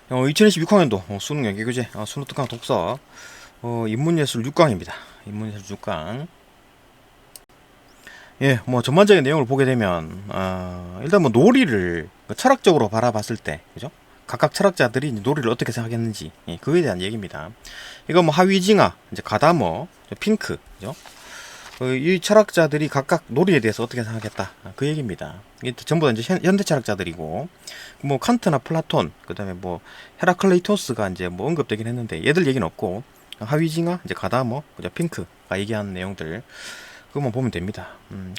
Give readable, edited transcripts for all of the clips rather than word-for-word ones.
2026 학년도 수능 연계교재 수능 특강 독서 인문예술 6강입니다. 인문예술 6강. 예, 뭐 전반적인 내용을 보게 되면 일단 뭐 놀이를 철학적으로 바라봤을 때, 그죠? 각각 철학자들이 이제 놀이를 어떻게 생각했는지, 예, 그거에 대한 얘기입니다. 이거 뭐 하위징하, 이제 가다머, 핑크, 그죠? 이 철학자들이 각각 놀이에 대해서 어떻게 생각했다, 그 얘기입니다. 이게 전부 다 이제 현대 철학자들이고, 뭐 칸트나 플라톤, 그다음에 뭐 헤라클레이토스가 이제 뭐 언급되긴 했는데 얘들 얘기는 없고, 하위징하, 이제 가다머, 그죠? 핑크가 얘기한 내용들 그것만 보면 됩니다.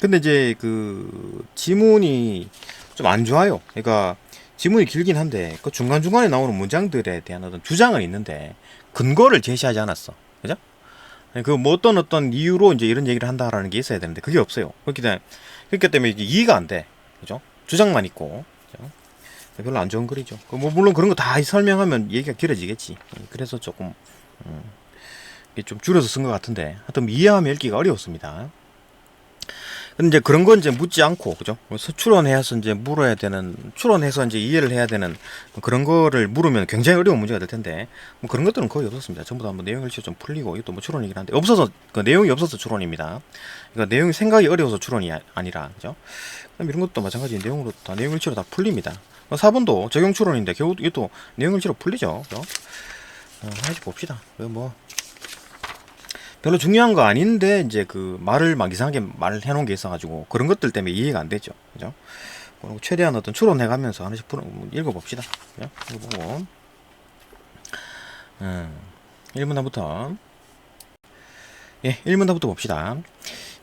근데 이제 그 지문이 좀 안 좋아요. 그러니까 지문이 길긴 한데 그 중간중간에 나오는 문장들에 대한 어떤 주장은 있는데 근거를 제시하지 않았어. 그죠? 그 뭐 어떤 이유로 이제 이런 얘기를 한다라는 게 있어야 되는데 그게 없어요. 그렇기 때문에 이게 이해가 안 돼. 그죠? 주장만 있고. 그죠? 별로 안 좋은 글이죠. 뭐 물론 그런 거 다 설명하면 얘기가 길어지겠지. 그래서 조금 좀 줄여서 쓴 것 같은데 하여튼 이해하면 읽기가 어려웠습니다. 근데 이제 그런 건 이제 묻지 않고, 그죠? 그래서 추론해서 이제 물어야 되는, 추론해서 이제 이해를 해야 되는 그런 거를 물으면 굉장히 어려운 문제가 될 텐데, 뭐 그런 것들은 거의 없었습니다. 전부 다 뭐 내용을 좀 풀리고, 이것도 뭐 추론이긴 한데, 없어서, 그 내용이 없어서 추론입니다. 그러니까 내용이 생각이 어려워서 추론이 아니라, 그죠? 그럼 이런 것도 마찬가지 내용으로 다, 내용일치로 다 풀립니다. 4번도 적용 추론인데, 겨우 이것도 내용일치로 풀리죠. 그죠? 하나씩 봅시다. 뭐, 별로 중요한 거 아닌데 이제 그 말을 막 이상하게 말을 해놓은 게 있어가지고 그런 것들 때문에 이해가 안 되죠. 그죠? 그리고 최대한 어떤 추론해가면서 하나씩 읽어봅시다. 그죠? 읽어보고 1문단부터 예, 1문단부터 봅시다.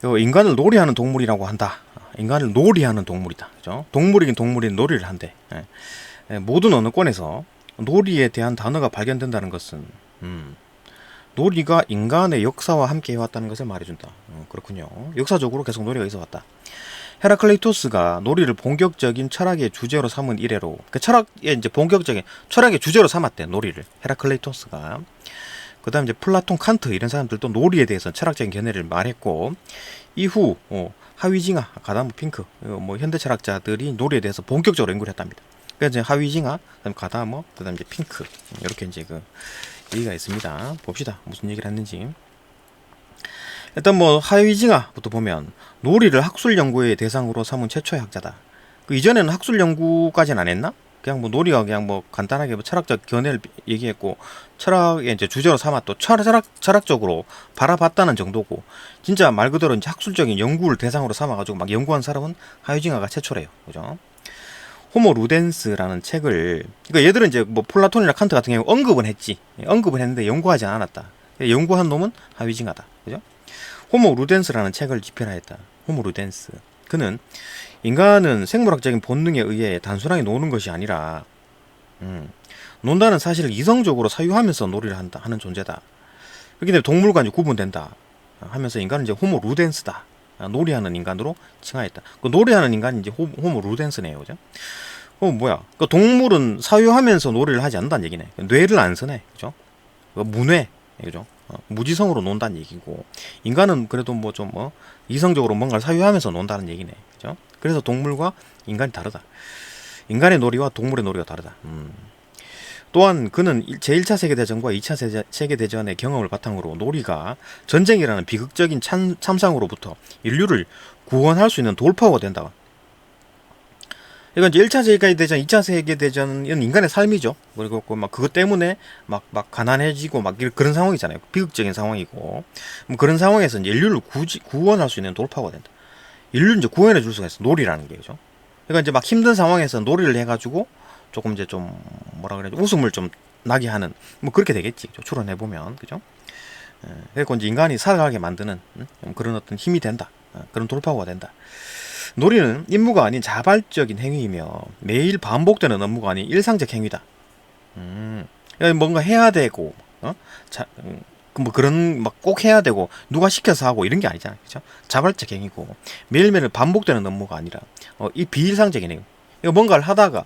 인간을 놀이하는 동물이라고 한다. 인간을 놀이하는 동물이다. 그죠? 동물이긴 동물인 놀이를 한대. 모든 언어권에서 놀이에 대한 단어가 발견된다는 것은 놀이가 인간의 역사와 함께 해왔다는 것을 말해준다. 그렇군요. 역사적으로 계속 놀이가 있어왔다. 헤라클레이토스가 놀이를 본격적인 철학의 주제로 삼은 이래로, 그 철학의 이제 본격적인 철학의 주제로 삼았대. 놀이를 헤라클레이토스가. 그다음 이제 플라톤, 칸트 이런 사람들도 놀이에 대해서 철학적인 견해를 말했고, 이후 하위징하, 가다머, 핑크 뭐 현대 철학자들이 놀이에 대해서 본격적으로 연구를 했답니다. 그래서 이제 하위징하, 그다음 가다머, 그다음 이제 핑크 이렇게 이제 그 얘기가 있습니다. 봅시다. 무슨 얘기를 했는지. 일단 뭐 하위징하부터 보면 놀이를 학술 연구의 대상으로 삼은 최초의 학자다. 그 이전에는 학술 연구까지는 안 했나? 그냥 뭐 놀이가 그냥 뭐 간단하게 뭐 철학적 견해를 얘기했고 철학의 이제 주제로 삼아 또 철학적으로 바라봤다는 정도고 진짜 말 그대로 이제 학술적인 연구를 대상으로 삼아가지고 막 연구한 사람은 하위징하가 최초래요. 그죠? 호모 루덴스라는 책을, 그러니까 얘들은 이제 뭐 플라톤이나 칸트 같은 경우 언급은 했지. 언급은 했는데 연구하지 않았다. 연구한 놈은 하위징하다. 그죠? 호모 루덴스라는 책을 집필하였다. 호모 루덴스. 그는 인간은 생물학적인 본능에 의해 단순하게 노는 것이 아니라 논다는 사실을 이성적으로 사유하면서 놀이를 한다 하는 존재다. 그렇기 때문에 동물과 이제 구분된다 하면서 인간은 이제 호모 루덴스다. 놀이하는 인간으로 칭하였다. 그 놀이하는 인간이 이제 호모 루덴스네요, 그죠? 뭐야? 그 동물은 사유하면서 놀이를 하지 않는다는 얘기네. 뇌를 안 쓰네, 그죠? 무뇌, 그죠? 무지성으로 논다는 얘기고, 인간은 그래도 뭐 좀 이성적으로 뭔가를 사유하면서 논다는 얘기네, 그죠? 그래서 동물과 인간이 다르다. 인간의 놀이와 동물의 놀이가 다르다. 또한 그는 제1차 세계대전과 2차 세계대전의 경험을 바탕으로 놀이가 전쟁이라는 비극적인 참상으로부터 인류를 구원할 수 있는 돌파구가 된다. 이건 이제 1차 세계대전, 2차 세계대전은 인간의 삶이죠. 그리고 막 그것 때문에 막 가난해지고 막 그런 상황이잖아요. 비극적인 상황이고. 뭐 그런 상황에서 이제 인류를 구원할 수 있는 돌파구가 된다. 인류를 이제 구원해 줄 수가 있어. 놀이라는 게, 그죠? 그러니까 이제 막 힘든 상황에서 놀이를 해가지고 조금 이제 좀 뭐라 그래야지 웃음을 좀 나게 하는 뭐 그렇게 되겠지. 추론해 보면, 그죠? 그래서 이제 인간이 살아가게 만드는 그런 어떤 힘이 된다. 그런 돌파구가 된다. 놀이는 임무가 아닌 자발적인 행위이며 매일 반복되는 업무가 아닌 일상적 행위다. 그러니까 뭔가 해야 되고, 뭐 그런 막 꼭 해야 되고 누가 시켜서 하고 이런 게 아니잖아요, 그렇죠? 자발적 행위고 매일매일 반복되는 업무가 아니라 이 비일상적인 행위. 이거 뭔가를 하다가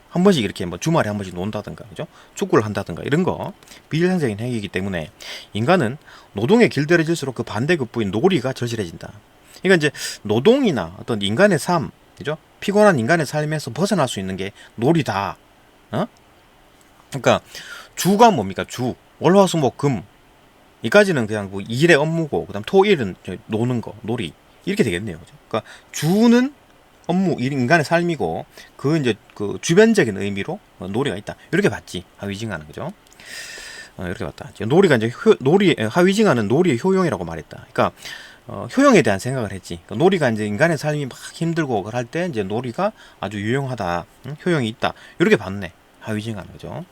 한 번씩 이렇게 뭐 주말에 한 번씩 논다든가, 그죠? 축구를 한다든가 이런 거 비일상적인 행위이기 때문에 인간은 노동에 길들여질수록 그 반대급부인 놀이가 절실해진다. 그러니까 이제 노동이나 어떤 인간의 삶, 그죠? 피곤한 인간의 삶에서 벗어날 수 있는 게 놀이다. 어? 그러니까 주가 뭡니까? 주. 월화수목금. 이까지는 그냥 뭐 일의 업무고, 그다음 토일은 노는 거, 놀이. 이렇게 되겠네요. 그러니까 주는 업무, 인간의 삶이고, 그 이제 그 주변적인 의미로 놀이가 있다. 이렇게 봤지. 하위징하는 거죠. 이렇게 봤다. 놀이가 이제 하위징하는 놀이의 효용이라고 말했다. 그러니까 효용에 대한 생각을 했지. 그러니까 놀이가 이제 인간의 삶이 막 힘들고 그럴 때 이제 놀이가 아주 유용하다, 효용이 있다. 이렇게 봤네. 하위징하는 거죠.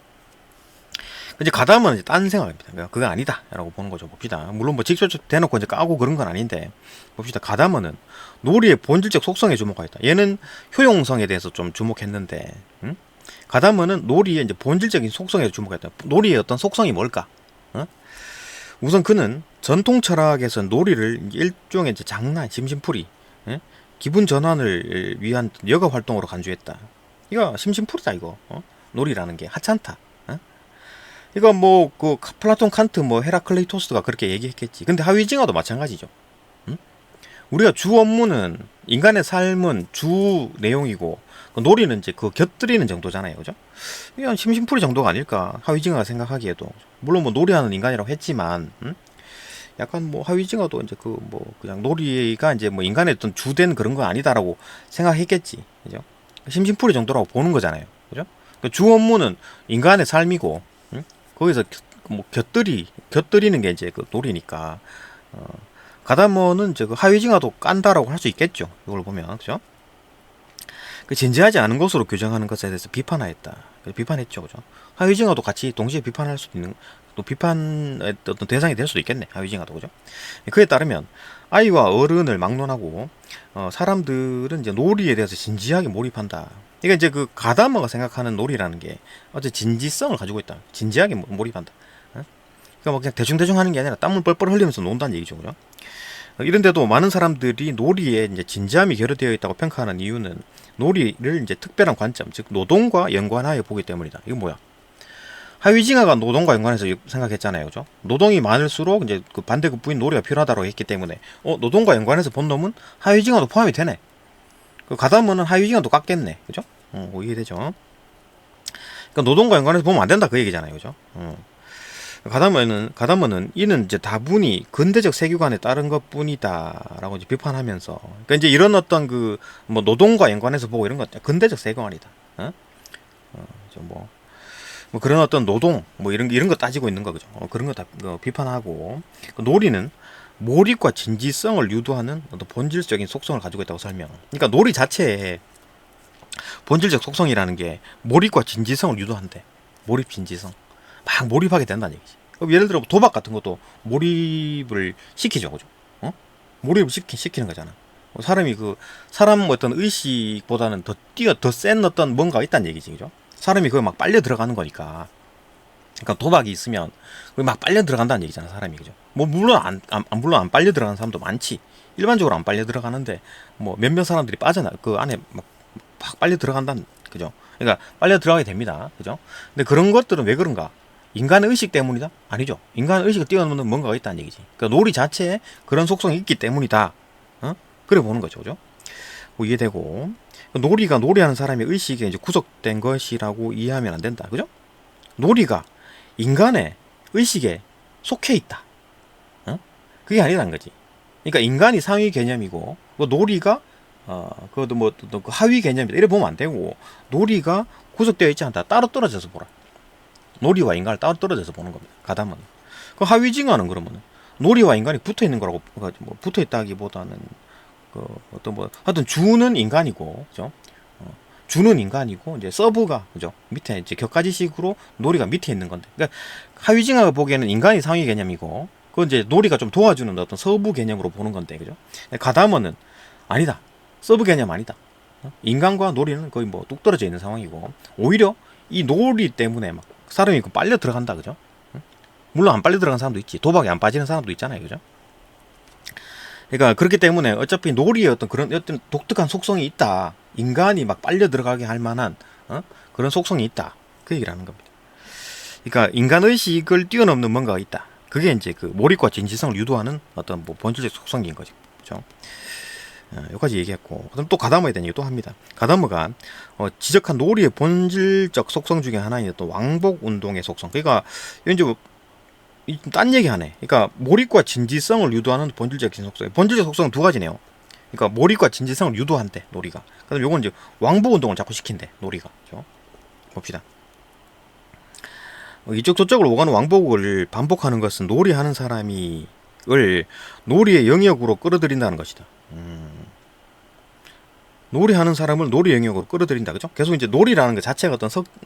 이제 가담은 이제 딴 생각입니다. 그러니까 그거 아니다라고 보는 거죠. 봅시다. 물론 뭐 직접 대놓고 이제 까고 그런 건 아닌데, 봅시다. 가담은 놀이의 본질적 속성에 주목하였다. 얘는 효용성에 대해서 좀 주목했는데, 가담은 놀이의 이제 본질적인 속성에 주목했다. 놀이의 어떤 속성이 뭘까? 우선 그는 전통 철학에서 놀이를 일종의 이제 장난, 심심풀이, 기분 전환을 위한 여가 활동으로 간주했다. 이거 심심풀이다 이거. 놀이라는 게 하찮다. 이거 뭐 그 플라톤, 칸트, 뭐 헤라클레이토스가 그렇게 얘기했겠지. 근데 하위징어도 마찬가지죠. 우리가 주 업무는 인간의 삶은 주 내용이고, 그 놀이는 이제 그 곁들이는 정도잖아요, 그죠? 이건 심심풀이 정도가 아닐까 하위징어가 생각하기에도. 물론 뭐 놀이하는 인간이라고 했지만, 약간 뭐 하위징어도 이제 그 뭐 그냥 놀이가 이제 뭐 인간의 어떤 주된 그런 거 아니다라고 생각했겠지, 그죠? 심심풀이 정도라고 보는 거잖아요, 그죠? 그 주 업무는 인간의 삶이고, 거기서 뭐 곁들이는 게 이제 그 놀이니까. 가다머는 이제 그 하위징어도 깐다라고 할 수 있겠죠. 이걸 보면, 그죠? 그 진지하지 않은 것으로 규정하는 것에 대해서 비판하였다. 비판했죠, 그죠? 하위징어도 같이 동시에 비판할 수도 있는, 또 비판의 어떤 대상이 될 수도 있겠네, 하위징어도, 그죠? 그에 따르면 아이와 어른을 막론하고 사람들은 이제 놀이에 대해서 진지하게 몰입한다. 이게 이제 그 가다머가 생각하는 놀이라는 게 어째 진지성을 가지고 있다. 진지하게 몰입한다. 그러니까 뭐 그냥 대충대충 하는 게 아니라 땀을 뻘뻘 흘리면서 논다는 얘기죠, 그죠? 이런데도 많은 사람들이 놀이에 이제 진지함이 결여되어 있다고 평가하는 이유는 놀이를 이제 특별한 관점, 즉 노동과 연관하여 보기 때문이다. 이건 뭐야? 하위징어가 노동과 연관해서 생각했잖아요, 그죠? 노동이 많을수록 이제 그 반대급부인 놀이가 필요하다고 했기 때문에 노동과 연관해서 본 놈은 하위징어도 포함이 되네. 그 가다머는 하위징어도 깎겠네, 그죠? 이해되죠? 그러니까 노동과 연관해서 보면 안 된다 그 얘기잖아요, 그죠? 가다머는 이는 이제 다분히 근대적 세계관에 따른 것뿐이다라고 이제 비판하면서, 그러니까 이제 이런 어떤 그 뭐 노동과 연관해서 보고 이런 것 근대적 세계관이다. 뭐 그런 어떤 노동 뭐 이런 거 따지고 있는 거, 그죠? 그런 거 다 비판하고, 그 놀이는 몰입과 진지성을 유도하는 어떤 본질적인 속성을 가지고 있다고 설명. 그러니까 놀이 자체에 본질적 속성이라는 게 몰입과 진지성을 유도한대. 몰입, 진지성. 막 몰입하게 된다는 얘기지. 그럼 예를 들어 도박 같은 것도 몰입을 시키죠, 그죠? 몰입을 시키는 거잖아. 사람이 사람 어떤 의식보다는 더 센 어떤 뭔가 있다는 얘기지, 그죠? 사람이 그거 막 빨려 들어가는 거니까. 그러니까 도박이 있으면 막 빨려 들어간다는 얘기잖아, 사람이, 그죠? 뭐 물론 안 빨려 들어가는 사람도 많지. 일반적으로 안 빨려 들어가는데 뭐 몇몇 사람들이 그 안에 막 빨려 들어간다는, 그죠? 그러니까 빨려 들어가게 됩니다, 그죠? 근데 그런 것들은 왜 그런가? 인간의 의식 때문이다? 아니죠. 인간의 의식을 뛰어넘는 뭔가가 있다는 얘기지. 그러니까 놀이 자체에 그런 속성이 있기 때문이다. 그래 보는 거죠, 그죠? 뭐 이해되고, 놀이가 놀이하는 사람의 의식에 이제 구속된 것이라고 이해하면 안 된다, 그죠? 놀이가 인간의 의식에 속해 있다. 그게 아니라는 거지. 그러니까 인간이 상위 개념이고, 놀이가 그것도 뭐 또 하위 개념이다. 이래 보면 안 되고, 놀이가 구속되어 있지 않다. 따로 떨어져서 보라. 놀이와 인간을 따로 떨어져서 보는 겁니다. 가담은. 그 하위징어는 그러면 놀이와 인간이 붙어 있는 거라고, 뭐 붙어 있다기보다는 하여튼 주는 인간이고, 그죠? 주는 인간이고, 이제 서브가, 그죠? 밑에 이제 격가지식으로 놀이가 밑에 있는 건데. 그러니까 하위징어가 보기에는 인간이 상위 개념이고, 그건 이제 놀이가 좀 도와주는 어떤 서브 개념으로 보는 건데, 그죠? 가담어는 아니다. 서브 개념 아니다. 인간과 놀이는 거의 뭐 뚝 떨어져 있는 상황이고, 오히려 이 놀이 때문에 막 사람이 빨려 들어간다, 그죠? 물론 안 빨려 들어간 사람도 있지. 도박에 안 빠지는 사람도 있잖아요, 그죠? 그러니까 그렇기 때문에 어차피 놀이의 어떤 그런 어떤 독특한 속성이 있다. 인간이 막 빨려 들어가게 할 만한 그런 속성이 있다. 그 얘기를 하는 겁니다. 그러니까 인간 의식을 뛰어넘는 뭔가가 있다. 그게 이제 그 몰입과 진지성을 유도하는 어떤 뭐 본질적 속성인 거죠, 그죠? 여기까지 얘기했고, 그럼 또 가다머에 대한 얘기 또 합니다. 가다머가 지적한 놀이의 본질적 속성 중에 하나인 또 왕복 운동의 속성. 그러니까 이제 딴 얘기 하네. 그러니까 몰입과 진지성을 유도하는 본질적인 속성. 본질적 속성은 두 가지네요. 그러니까 몰입과 진지성을 유도한대 놀이가. 그다음 요건 이제 왕복 운동을 자꾸 시킨대 놀이가. 그렇죠? 봅시다. 이쪽 저쪽으로 오가는 왕복을 반복하는 것은 놀이하는 사람이 놀이의 영역으로 끌어들인다는 것이다. 놀이하는 사람을 놀이 영역으로 끌어들인다, 그죠? 계속 이제 놀이라는 것 자체가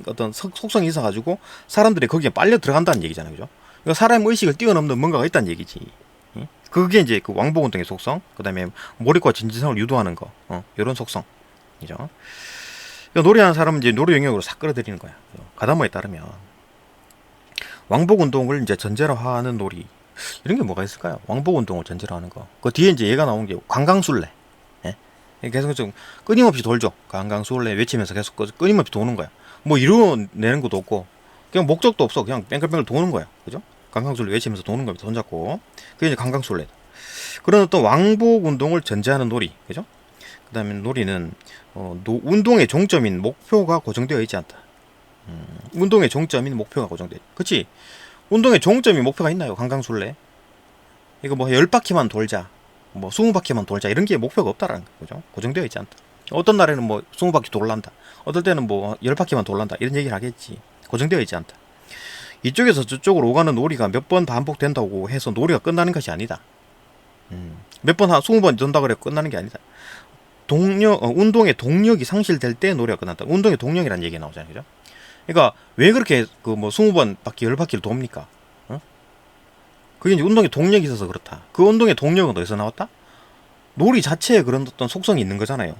어떤 속성이 있어가지고 사람들이 거기에 빨려 들어간다는 얘기잖아요, 그죠? 그러니까 사람 의식을 뛰어넘는 뭔가가 있다는 얘기지. 그게 이제 그 왕복 운동의 속성, 그 다음에 몰입과 진지성을 유도하는 거, 이런 속성, 이죠? 그러니까 놀이하는 사람은 이제 놀이 영역으로 싹 끌어들이는 거야. 가다모에 따르면 왕복 운동을 이제 전제로 하는 놀이, 이런 게 뭐가 있을까요? 왕복 운동을 전제로 하는 거. 그 뒤에 이제 얘가 나온 게 관광술래. 계속 좀 끊임없이 돌죠. 관광술래 외치면서 계속 끊임없이 도는 거야. 뭐 이루어내는 것도 없고, 그냥 목적도 없어. 그냥 뺑글뺑글 도는 거야. 그죠? 관광술래 외치면서 도는 겁니다. 손잡고. 그게 이제 관광술래. 그런 어떤 왕복 운동을 전제하는 놀이. 그죠? 그 다음에 놀이는, 운동의 종점인 목표가 고정되어 있지 않다. 운동의 종점인 목표가 고정되어 있다. 그치? 운동의 종점이 목표가 있나요? 관광술래? 이거 뭐 10바퀴만 돌자. 뭐 20바퀴만 돌자 이런 게 목표가 없다라는 거죠. 고정되어 있지 않다. 어떤 날에는 뭐 20바퀴 돌란다. 어떨 때는 뭐 10바퀴만 돌란다. 이런 얘기를 하겠지. 고정되어 있지 않다. 이쪽에서 저쪽으로 오가는 놀이가 몇 번 반복된다고 해서 놀이가 끝나는 것이 아니다. 몇 번, 한 20번 돈다 그래 끝나는 게 아니다. 운동의 동력이 상실될 때 놀이가 끝난다. 운동의 동력이라는 얘기가 나오잖아요. 그죠? 그러니까 왜 그렇게 그 뭐 20번 바퀴 10바퀴를 돕니까? 그게 이제 운동의 동력이 있어서 그렇다. 그 운동의 동력은 어디서 나왔다? 놀이 자체에 그런 어떤 속성이 있는 거잖아요.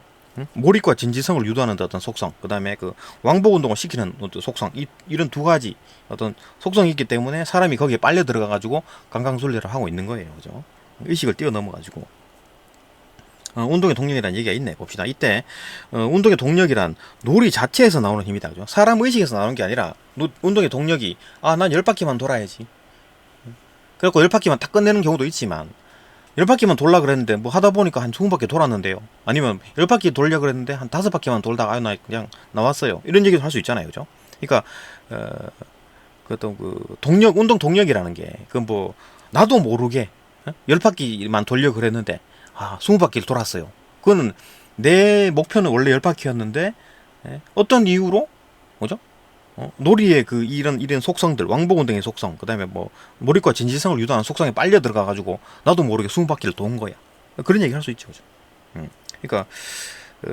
몰입과 진지성을 유도하는 어떤 속성, 그 다음에 그 왕복 운동을 시키는 어떤 속성, 이런 두 가지 어떤 속성이 있기 때문에 사람이 거기에 빨려 들어가가지고 관광술래를 하고 있는 거예요. 그죠? 의식을 뛰어넘어가지고. 운동의 동력이라는 얘기가 있네. 봅시다. 이때, 운동의 동력이란 놀이 자체에서 나오는 힘이다. 그죠? 사람 의식에서 나오는 게 아니라, 운동의 동력이, 난 10바퀴만 돌아야지. 그래갖고 10바퀴만 딱 끝내는 경우도 있지만 10바퀴만 돌라 그랬는데 뭐 하다 보니까 한 20바퀴 돌았는데요. 아니면 10바퀴 돌려 그랬는데 한 5바퀴만 돌다가 나 그냥 나왔어요. 이런 얘기도 할 수 있잖아요. 그죠? 그러니까 그 어떤 그 동력, 운동 동력이라는 게 그 뭐 나도 모르게 10바퀴만 돌려 그랬는데 20바퀴를 돌았어요. 그거는 내 목표는 원래 10바퀴였는데 어떤 이유로 뭐죠? 놀이의 그 이런 속성들, 왕복 운동의 속성, 그 다음에 뭐 몰입과 진지성을 유도하는 속성에 빨려 들어가가지고 나도 모르게 20바퀴를 돈 거야. 그런 얘기 할 수 있죠, 그죠? 그러니까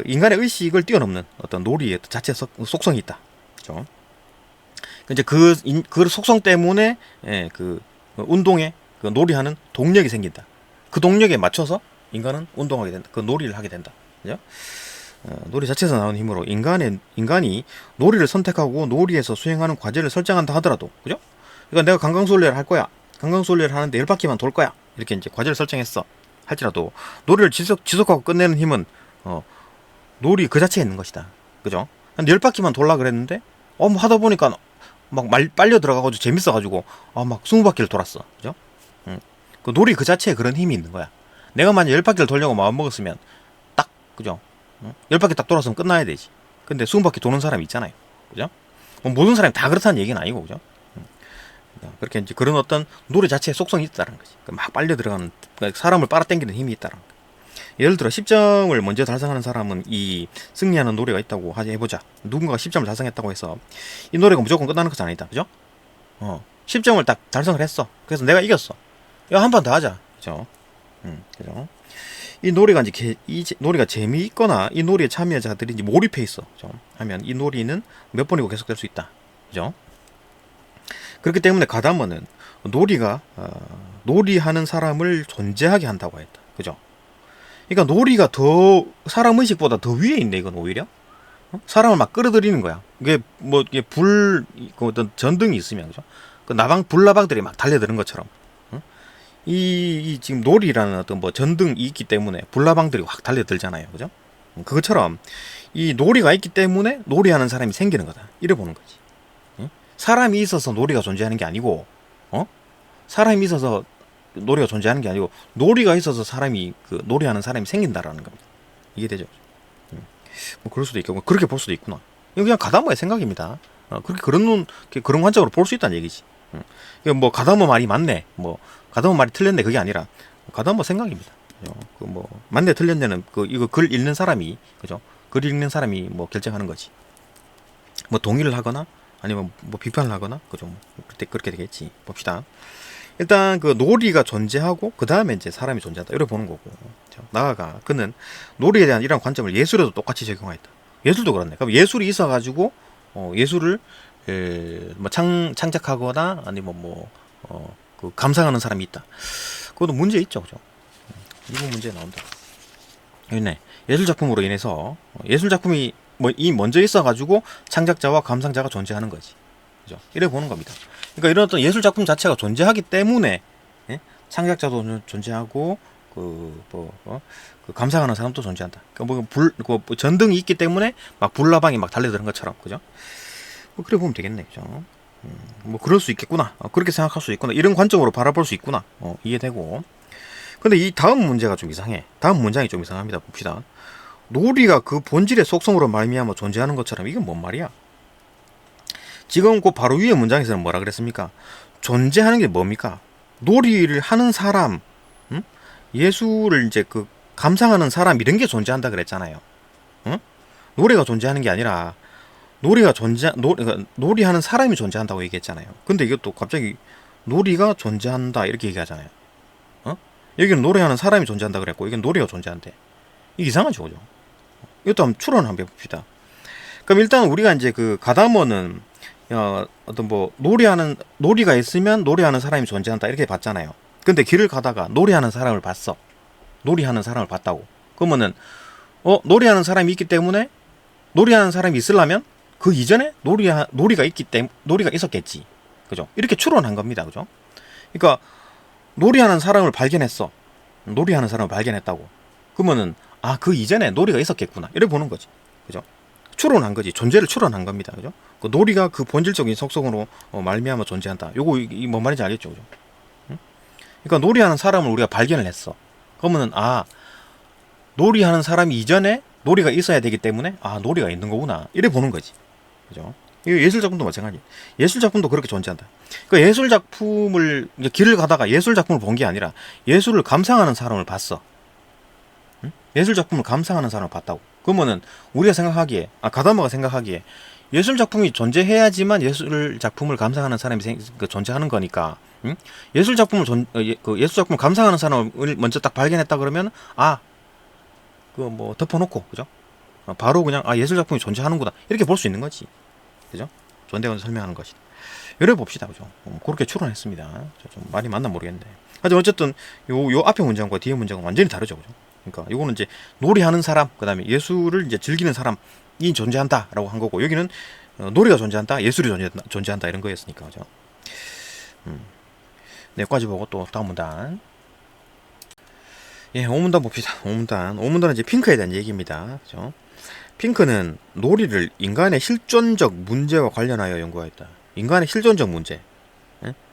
인간의 의식을 뛰어넘는 어떤 놀이의 자체 속성이 있다, 그죠? 이제 그 속성 때문에 그 운동에 그 놀이하는 동력이 생긴다. 그 동력에 맞춰서 인간은 운동하게 된다. 그 놀이를 하게 된다, 그죠? 놀이 자체에서 나오는 힘으로 인간이 놀이를 선택하고 놀이에서 수행하는 과제를 설정한다 하더라도, 그죠? 그러니까 내가 관광술래를 할 거야. 관광술래를 하는데 10바퀴만 돌 거야. 이렇게 이제 과제를 설정했어. 할지라도 놀이를 지속하고 끝내는 힘은 놀이 그 자체에 있는 것이다. 그죠? 한 10바퀴만 돌라 그랬는데 뭐 하다 보니까 막 빨려 들어가가지고 재밌어가지고 막 20바퀴를 돌았어. 그죠? 그 놀이 그 자체에 그런 힘이 있는 거야. 내가 만약 10바퀴를 돌려고 마음먹었으면 딱, 그죠? 10바퀴 딱 돌았으면 끝나야 되지. 근데 20바퀴 도는 사람이 있잖아요. 그죠? 모든 사람이 다 그렇다는 얘기는 아니고, 그죠? 그렇게 이제 그런 어떤 노래 자체의 속성이 있다는 거지. 막 빨려 들어가는, 사람을 빨아당기는 힘이 있다는 거. 예를 들어 10점을 먼저 달성하는 사람은 이 승리하는 노래가 있다고 해보자. 누군가가 10점을 달성했다고 해서 이 노래가 무조건 끝나는 것은 아니다. 그죠? 10점을 딱 달성을 했어. 그래서 내가 이겼어. 야, 한 판 더 하자. 그죠? 그죠? 이 노래가 이 노래가 재미있거나 이 노래에 참여자들이 이제 몰입해 있어. 그죠? 하면 이 놀이는 몇 번이고 계속될 수 있다. 그죠? 그렇기 때문에 가다머는 놀이가 놀이하는 사람을 존재하게 한다고 했다. 그죠? 그러니까 놀이가 더 사람 의식보다 더 위에 있네. 이건 오히려 사람을 막 끌어들이는 거야. 이게 뭐 이게 그 어떤 전등이 있으면, 그죠? 그 불나방들이 막 달려드는 것처럼. 이 지금 놀이라는 어떤 뭐 전등이 있기 때문에 불나방들이 확 달려들잖아요. 그죠? 그것처럼 이 놀이가 있기 때문에 놀이하는 사람이 생기는 거다. 이래 보는 거지. 사람이 있어서 놀이가 존재하는 게 아니고, 사람이 있어서 놀이가 존재하는 게 아니고 놀이가 있어서 사람이 그 놀이하는 사람이 생긴다라는 겁니다. 이해되죠? 뭐 그럴 수도 있고 그렇게 볼 수도 있구나. 이거 그냥 가다모의 생각입니다. 그렇게 그런 관점으로 볼 수 있다는 얘기지. 이거 뭐 가다모 말이 맞네, 뭐 가다모 말이 틀렸네 그게 아니라 가다모 생각입니다. 그 뭐 맞네 틀렸네는 그 이거 글 읽는 사람이 그죠? 글 읽는 사람이 뭐 결정하는 거지. 뭐 동의를 하거나 아니면 뭐 비판을 하거나 그죠? 뭐 그때 그렇게 되겠지. 봅시다. 일단 그 놀이가 존재하고 그 다음에 이제 사람이 존재한다 이렇게 보는 거고. 나아가 그는 놀이에 대한 이런 관점을 예술에도 똑같이 적용하였다. 예술도 그렇네. 그럼 예술이 있어가지고 예술을 뭐 창작하거나 아니면 그 감상하는 사람이 있다. 그것도 문제 있죠, 그죠? 이거 문제 나온다. 여기네. 예술 작품으로 인해서 예술 작품이 이 먼저 있어가지고 창작자와 감상자가 존재하는 거지. 그죠? 이래 보는 겁니다. 그러니까 이런 어떤 예술 작품 자체가 존재하기 때문에 창작자도 존재하고 그 감상하는 사람도 존재한다. 그러니까 뭐 전등이 있기 때문에 막 불나방이 막 달려드는 것처럼, 그죠? 뭐 그래 보면 되겠네, 그죠? 뭐 그럴 수 있겠구나. 그렇게 생각할 수 있구나. 이런 관점으로 바라볼 수 있구나. 이해되고. 근데 이 다음 문제가 좀 이상해. 다음 문장이 좀 이상합니다. 봅시다. 놀이가 그 본질의 속성으로 말미암아 존재하는 것처럼 이건 뭔 말이야? 지금 그 바로 위에 문장에서는 뭐라 그랬습니까? 존재하는 게 뭡니까? 놀이를 하는 사람, 예술을 이제 그 감상하는 사람 이런 게 존재한다 그랬잖아요. 노래가 존재하는 게 아니라 놀이하는 사람이 존재한다고 얘기했잖아요. 근데 이것도 갑자기 놀이가 존재한다 이렇게 얘기하잖아요. 여기는 노래하는 사람이 존재한다 그랬고 여기는 놀이가 존재한대. 이게 이상하죠, 그죠? 이것도 한번 추론 한번 해봅시다. 그럼 일단 우리가 이제 그 가다모는 어떤 뭐 놀이가 있으면 노래하는 사람이 존재한다 이렇게 봤잖아요. 근데 길을 가다가 노래하는 사람을 봤어. 놀이하는 사람을 봤다고. 그러면은 놀이하는 사람이 있기 때문에 놀이하는 사람이 있으려면 그 이전에 놀이가 있었겠지. 그죠? 이렇게 추론한 겁니다. 그죠? 그러니까 놀이하는 사람을 발견했어. 놀이하는 사람을 발견했다고. 그러면은 그 이전에 놀이가 있었겠구나. 이렇게 보는 거지. 그죠? 추론한 거지. 존재를 추론한 겁니다. 그죠? 그 놀이가 그 본질적인 속성으로 말미암아 존재한다. 요거 뭔 말인지 알겠죠? 그죠? 그러니까 놀이하는 사람을 우리가 발견을 했어. 그러면은 놀이하는 사람이 이전에 놀이가 있어야 되기 때문에 놀이가 있는 거구나. 이래 보는 거지. 그죠? 예술 작품도 마찬가지. 예술 작품도 그렇게 존재한다. 그러니까 예술 작품을 길을 가다가 예술 작품을 본 게 아니라 예술을 감상하는 사람을 봤어. 예술 작품을 감상하는 사람을 봤다고. 그러면은 우리가 생각하기에 가다마가 생각하기에 예술 작품이 존재해야지만 예술 작품을 감상하는 사람이 존재하는 거니까. 예술 작품을 예술 작품을 감상하는 사람을 먼저 딱 발견했다 그러면 뭐 덮어놓고, 그죠? 바로 그냥 예술 작품이 존재하는구나 이렇게 볼 수 있는 거지. 그죠? 존재관을 설명하는 것이다. 이래 봅시다. 그죠? 그렇게 추론했습니다. 좀 말이 맞나 모르겠는데. 하지만 어쨌든 요 앞에 문장과 뒤에 문장은 완전히 다르죠. 그죠? 그러니까 요거는 이제 놀이하는 사람, 그 다음에 예술을 이제 즐기는 사람이 존재한다라고 한 거고, 여기는 놀이가 존재한다, 예술이 존재한다 이런 거였으니까. 그죠? 네, 여기까지 보고 또 다음 문단. 예, 5문단 봅시다. 5문단은 이제 핑크에 대한 얘기입니다. 그죠? 핑크는 놀이를 인간의 실존적 문제와 관련하여 연구하였다. 인간의 실존적 문제.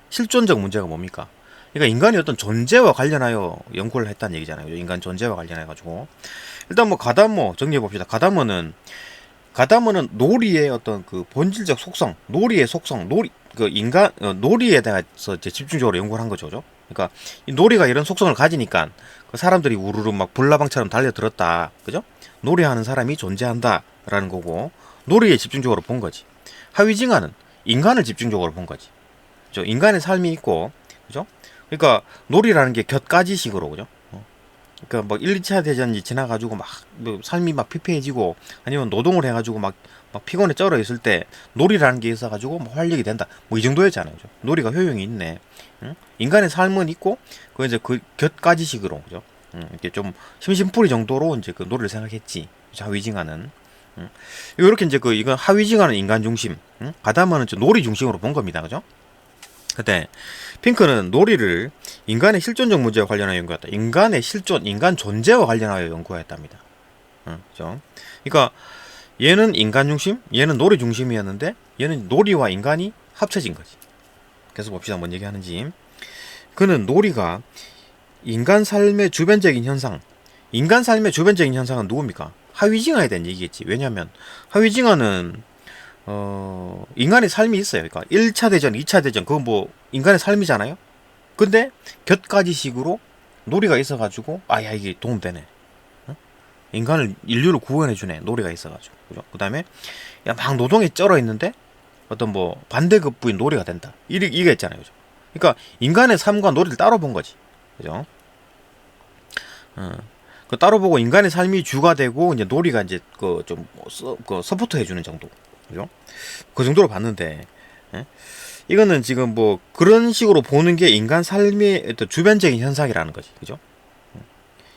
실존적 문제가 뭡니까? 그러니까 인간의 어떤 존재와 관련하여 연구를 했다는 얘기잖아요. 인간 존재와 관련해가지고. 일단 뭐 가다모 정리해 봅시다. 가다모는 놀이의 어떤 그 본질적 속성, 놀이의 속성, 놀이에 대해서 이제 집중적으로 연구를 한 거죠. 그러니까 이 놀이가 이런 속성을 가지니까 그 사람들이 우르르 막 불나방처럼 달려들었다. 그죠? 놀이하는 사람이 존재한다라는 거고, 놀이에 집중적으로 본 거지. 하위징하는 인간을 집중적으로 본 거지. 그죠? 인간의 삶이 있고, 그죠? 그러니까 놀이라는 게 곁가지식으로, 그죠? 그러니까 뭐 1, 2차 대전이 지나가지고 막 삶이 막 피폐해지고 아니면 노동을 해가지고 막 피곤에 쩔어 있을 때 놀이라는 게 있어가지고 뭐 활력이 된다. 뭐 이 정도였잖아요. 그죠? 놀이가 효용이 있네. 인간의 삶은 있고 그 이제 그 곁가지식으로, 그죠? 이렇게 좀 심심풀이 정도로 이제 그 놀이를 생각했지. 하위징하는. 이렇게 이제 이건 하위징하는 인간 중심, 가다마는 놀이 중심으로 본 겁니다. 그죠? 근데 핑크는 놀이를 인간의 실존적 문제와 관련하여 연구했다. 인간의 실존, 인간 존재와 관련하여 연구했답니다. 그죠? 그러니까 얘는 인간 중심, 얘는 놀이 중심이었는데 얘는 놀이와 인간이 합쳐진 거지. 그래서 봅시다. 뭔 얘기하는지. 그는 놀이가 인간 삶의 주변적인 현상, 인간 삶의 주변적인 현상은 누굽니까? 하위징어에 대한 얘기겠지. 왜냐하면 하위징어는 인간의 삶이 있어요. 그러니까 1차 대전, 2차 대전 그건 뭐 인간의 삶이잖아요. 근데 곁가지식으로 놀이가 있어가지고 아야 이게 도움되네. 어? 인류를 구원해주네. 놀이가 있어가지고. 그죠? 그 다음에 막 노동에 쩔어 있는데 어떤 뭐 반대급부인 놀이가 된다. 이게 있잖아요. 그죠? 그러니까 인간의 삶과 놀이를 따로 본 거지. 그죠? 그 따로 보고 인간의 삶이 주가 되고 이제 놀이가 이제 그 좀 서포트 해주는 정도. 그죠? 그 정도로 봤는데 예? 이거는 지금 뭐 그런 식으로 보는 게 인간 삶의 어떤 주변적인 현상이라는 거지. 그죠?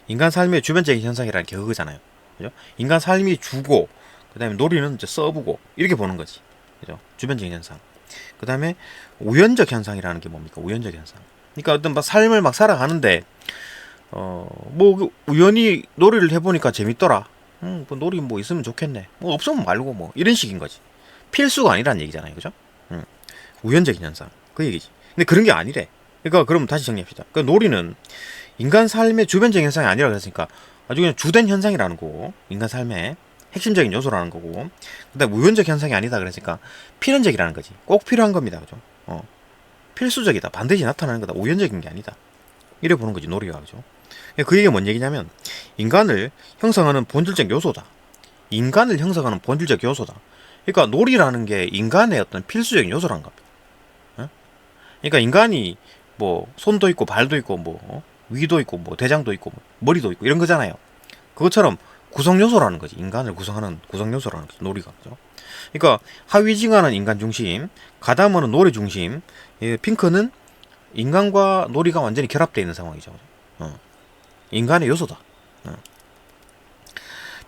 인간 삶의 주변적인 현상이라는 게 그거잖아요. 그죠? 인간 삶이 주고 그다음에 놀이는 이제 써보고 이렇게 보는 거지. 그죠? 주변적인 현상. 그다음에 우연적 현상이라는 게 뭡니까? 우연적 현상. 그러니까 어떤 막 삶을 막 살아가는데 뭐 우연히 놀이를 해보니까 재밌더라. 뭐 놀이 뭐 있으면 좋겠네. 뭐 없으면 말고 뭐 이런 식인 거지. 필수가 아니란 얘기잖아요, 그죠? 우연적인 현상 그 얘기지. 근데 그런 게 아니래. 그러니까 그럼 다시 정리합시다. 그 놀이는 인간 삶의 주변적인 현상이 아니라 그랬으니까 아주 그냥 주된 현상이라는 거고 인간 삶의 핵심적인 요소라는 거고 그다음 우연적 현상이 아니다 그랬으니까 필연적이라는 거지. 꼭 필요한 겁니다, 그죠? 필수적이다. 반드시 나타나는 거다. 우연적인 게 아니다. 이래 보는 거지 놀이가. 그죠? 그 얘기가 뭔 얘기냐면 인간을 형성하는 본질적 요소다. 인간을 형성하는 본질적 요소다. 그러니까 놀이라는 게 인간의 어떤 필수적인 요소란 겁니다. 그러니까 인간이 뭐 손도 있고 발도 있고 뭐 위도 있고 뭐 대장도 있고 뭐 머리도 있고 이런 거잖아요. 그것처럼 구성 요소라는 거지. 인간을 구성하는 구성 요소라는 거지. 놀이가. 그죠? 그러니까 하위징어는 인간 중심, 가다머는 놀이 중심, 핑크는 인간과 놀이가 완전히 결합되어 있는 상황이죠. 인간의 요소다.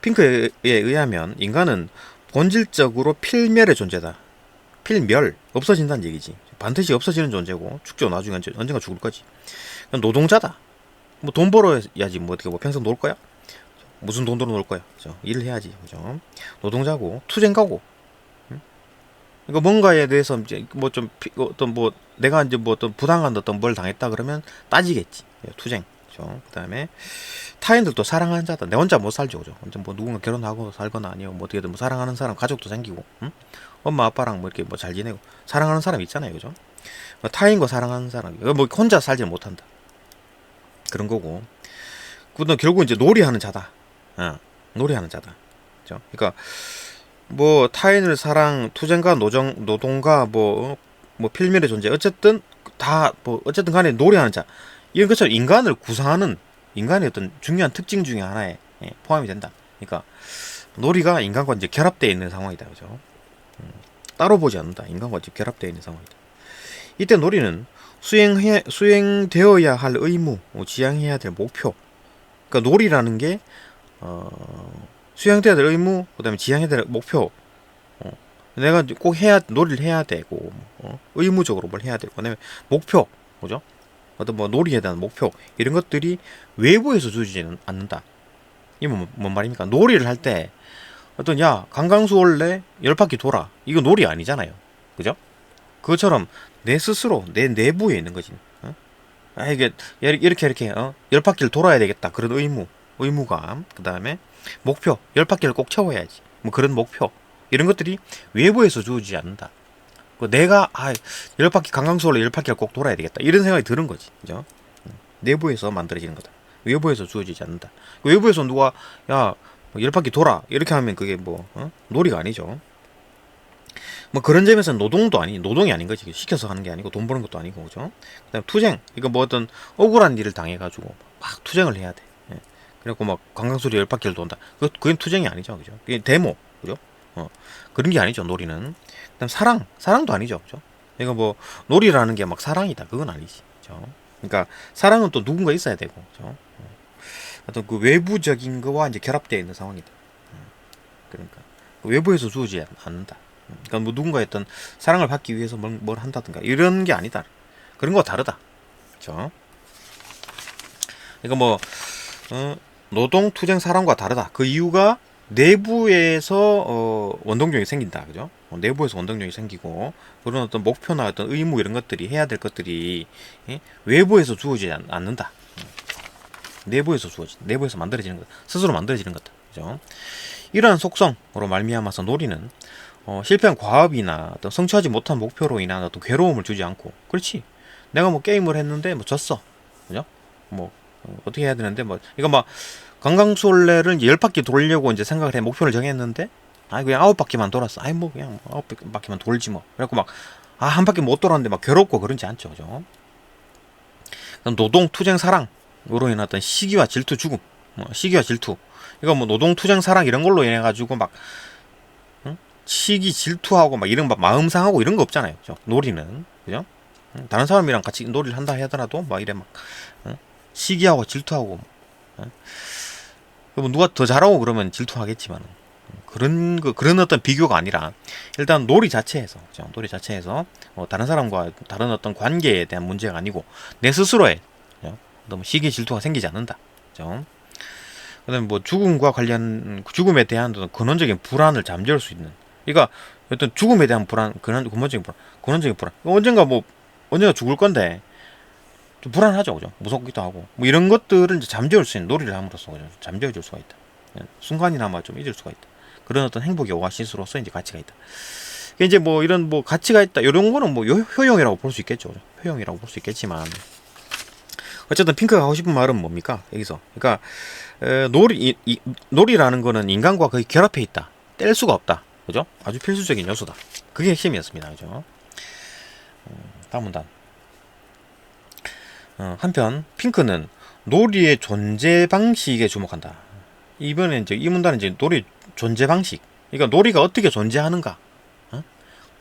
핑크에 의하면 인간은 본질적으로 필멸의 존재다. 필멸, 없어진다는 얘기지. 반드시 없어지는 존재고 죽죠. 나중에 언젠가 죽을 거지. 노동자다. 뭐 돈 벌어야지 뭐 어떻게 뭐 평생 놀 거야? 무슨 돈으로 놀 거야? 그죠? 일을 해야지. 그죠? 노동자고 투쟁가고. 그러니까 뭔가에 대해서 이제 뭐 좀 어떤 뭐 내가 이제 뭐 어떤 부당한 어떤 뭘 당했다 그러면 따지겠지. 투쟁. 그죠? 그다음에 타인들도 사랑하는 자다. 내 혼자 못 살죠. 그죠? 완전 뭐 누군가 결혼하고 살거나 아니면 뭐 어떻게든 뭐 사랑하는 사람 가족도 생기고 응? 엄마 아빠랑 뭐 이렇게 뭐 잘 지내고 사랑하는 사람 있잖아요. 그죠? 타인과 사랑하는 사람 뭐 혼자 살지 못한다. 그런 거고. 그다음 결국 이제 놀이하는 자다. 놀이하는 자다. 그죠? 그러니까 뭐 타인을 사랑, 투쟁가, 노동가, 뭐 필멸의 존재, 어쨌든 다 뭐 어쨌든 간에 놀이하는 자 이런 것처럼 인간을 구성하는 인간의 어떤 중요한 특징 중에 하나에 포함이 된다. 그러니까 놀이가 인간과 이제 결합되어 있는 상황이다, 그죠? 따로 보지 않는다. 인간과 이제 결합되어 있는 상황이다. 이때 놀이는 수행되어야 할 의무, 지향해야 될 목표. 그러니까 놀이라는 게 수행돼야 될 의무, 그다음에 지향해야 될 목표. 내가 꼭 놀이를 해야 되고, 의무적으로 뭘 해야 되고, 그다음에 목표, 그죠? 어떤 뭐 놀이에 대한 목표 이런 것들이 외부에서 주지는 않는다. 이게 뭔 말입니까? 놀이를 할 때 어떤 야 강강수 올래 10바퀴 돌아 이거 놀이 아니잖아요. 그죠? 그것처럼 내 스스로 내 내부에 있는 거지. 이게 이렇게 10바퀴를 돌아야 되겠다. 그런 의무감. 그 다음에 목표 10바퀴를 꼭 채워야지. 뭐 그런 목표 이런 것들이 외부에서 주어지지 않는다. 내가 10바퀴 강강수월로 10바퀴를 꼭 돌아야 되겠다 이런 생각이 드는 거지. 그죠? 내부에서 만들어지는 거다. 외부에서 주어지지 않는다. 외부에서 누가 야 10바퀴 돌아 이렇게 하면 그게 뭐 놀이가 아니죠. 뭐 그런 점에서는 노동이 아닌 거지. 시켜서 하는 게 아니고 돈 버는 것도 아니고. 그죠? 그다음 투쟁 이거 뭐 어떤 억울한 일을 당해가지고 막 투쟁을 해야 돼. 그래갖고 막 관광소리 10바퀴를 돈다. 그건 투쟁이 아니죠. 그죠? 그게 데모. 그죠? 그런 게 아니죠. 놀이는. 그다음 사랑도 아니죠. 그죠? 이거 뭐 놀이라는 게 막 사랑이다. 그건 아니지. 그죠? 그러니까 사랑은 또 누군가 있어야 되고. 그죠? 어떤 그 외부적인 거와 이제 결합되어 있는 상황이다. 그러니까 외부에서 주어지지 않는다. 그러니까 뭐 누군가의 어떤 사랑을 받기 위해서 뭘 한다든가 이런 게 아니다. 그런 거와 다르다. 그죠? 그러니까 뭐 노동, 투쟁, 사랑과 다르다. 그 이유가 내부에서 원동력이 생긴다, 그죠? 내부에서 원동력이 생기고 그런 어떤 목표나 어떤 의무 이런 것들이 해야 될 것들이 외부에서 주어지지 않는다. 내부에서 만들어지는 것, 스스로 만들어지는 것다, 그죠? 이러한 속성으로 말미암아서 놀이는 실패한 과업이나 어떤 성취하지 못한 목표로 인한 어떤 괴로움을 주지 않고, 그렇지? 내가 뭐 게임을 했는데 뭐 졌어, 그죠? 뭐 어떻게 해야 되는데 뭐 이거 막 관광술래를 10바퀴 돌려고 이제 생각을 해 목표를 정했는데 그냥 9바퀴만 돌았어. 뭐 그냥 9바퀴만 돌지 뭐. 그래갖고 막 한 바퀴 못 돌았는데 막 괴롭고 그러지 않죠, 그죠? 노동, 투쟁, 사랑으로 인한 어떤 시기와 질투, 죽음, 시기와 질투. 이거 뭐 노동, 투쟁, 사랑 이런 걸로 인해 가지고 막 시기, 질투하고 막 이런 막 마음 상하고 이런 거 없잖아요, 그죠? 놀이는, 그죠? 다른 사람이랑 같이 놀이를 한다 하더라도 막 이래 막 시기하고 질투하고 뭐 누가 더 잘하고 그러면 질투하겠지만 그런 어떤 비교가 아니라 일단 놀이 자체에서, 그죠? 놀이 자체에서 다른 사람과 다른 어떤 관계에 대한 문제가 아니고 내 스스로의, 그죠? 너무 시기 질투가 생기지 않는다, 그죠? 그다음에 뭐 죽음에 대한 어떤 근원적인 불안을 잠재울 수 있는, 그러니까 어떤 죽음에 대한 불안, 근원적인 불안. 언젠가 죽을 건데 좀 불안하죠, 그죠? 무섭기도 하고 뭐 이런 것들을 이제 잠재울 수 있는 놀이를 함으로써, 그죠? 잠재울 수가 있다. 순간이나마 좀 잊을 수가 있다. 그런 어떤 행복의 오아시스로서 이제 가치가 있다. 이제 뭐 이런 뭐 가치가 있다, 이런 거는 뭐 효용이라고 볼 수 있겠죠, 그죠? 효용이라고 볼 수 있겠지만 어쨌든 핑크가 하고 싶은 말은 뭡니까 여기서? 그러니까 놀이라는 거는 인간과 거의 결합해 있다. 뗄 수가 없다, 그죠? 아주 필수적인 요소다. 그게 핵심이었습니다, 그죠? 다음 문단. 한편 핑크는 놀이의 존재 방식에 주목한다. 이번에 이제 이 문단은 이제 놀이 존재 방식. 그러니까 놀이가 어떻게 존재하는가?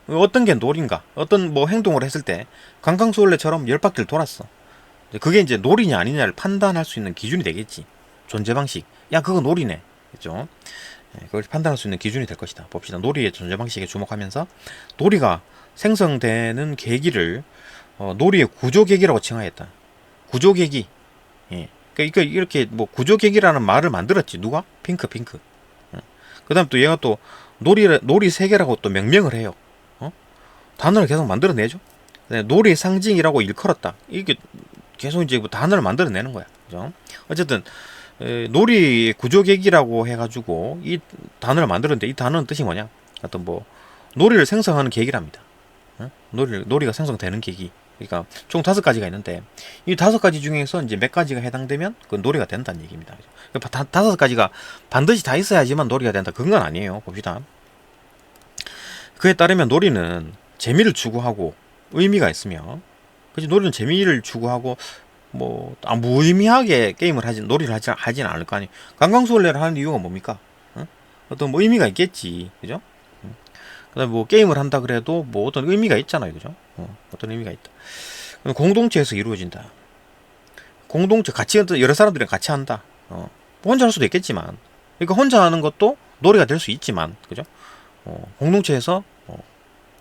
어떤 게 놀인가? 어떤 뭐 행동을 했을 때 관광술래처럼 10바퀴를 돌았어. 그게 이제 놀이냐 아니냐를 판단할 수 있는 기준이 되겠지. 존재 방식. 야, 그거 놀이네, 그죠? 그걸 판단할 수 있는 기준이 될 것이다. 봅시다. 놀이의 존재 방식에 주목하면서 놀이가 생성되는 계기를 놀이의 구조 계기라고 칭하였다. 구조 계기. 예. 그러니까 이렇게 뭐 구조 계기라는 말을 만들었지. 누가? 핑크. 그다음 또 얘가 또 놀이 세계라고 또 명명을 해요. 단어를 계속 만들어내죠. 놀이의 상징이라고 일컬었다. 이게 계속 이제 뭐 단어를 만들어내는 거야, 그죠? 어쨌든 놀이 구조 계기라고 해가지고 이 단어를 만들었는데 이 단어는 뜻이 뭐냐? 어떤 뭐 놀이를 생성하는 계기랍니다. 놀이가 생성되는 계기. 그러니까 총 5가지가 있는데 이 5가지 중에서 이제 몇 가지가 해당되면 그 놀이가 된다는 얘기입니다. 그러니까 5가지가 반드시 다 있어야지만 놀이가 된다. 그건 아니에요. 봅시다. 그에 따르면 놀이는 재미를 추구하고 의미가 있으며, 그치? 놀이는 재미를 추구하고 뭐 무의미하게 놀이를 하진 않을 거 아니에요. 관광술래를 하는 이유가 뭡니까? 어떤 뭐 의미가 있겠지, 그죠? 그다음에 뭐 게임을 한다 그래도 뭐 어떤 의미가 있잖아요, 그죠? 어떤 의미가 있다. 공동체에서 이루어진다. 공동체 같이 여러 사람들이랑 같이 한다. 혼자 할 수도 있겠지만, 그러니까 혼자 하는 것도 놀이가 될 수 있지만, 그죠? 공동체에서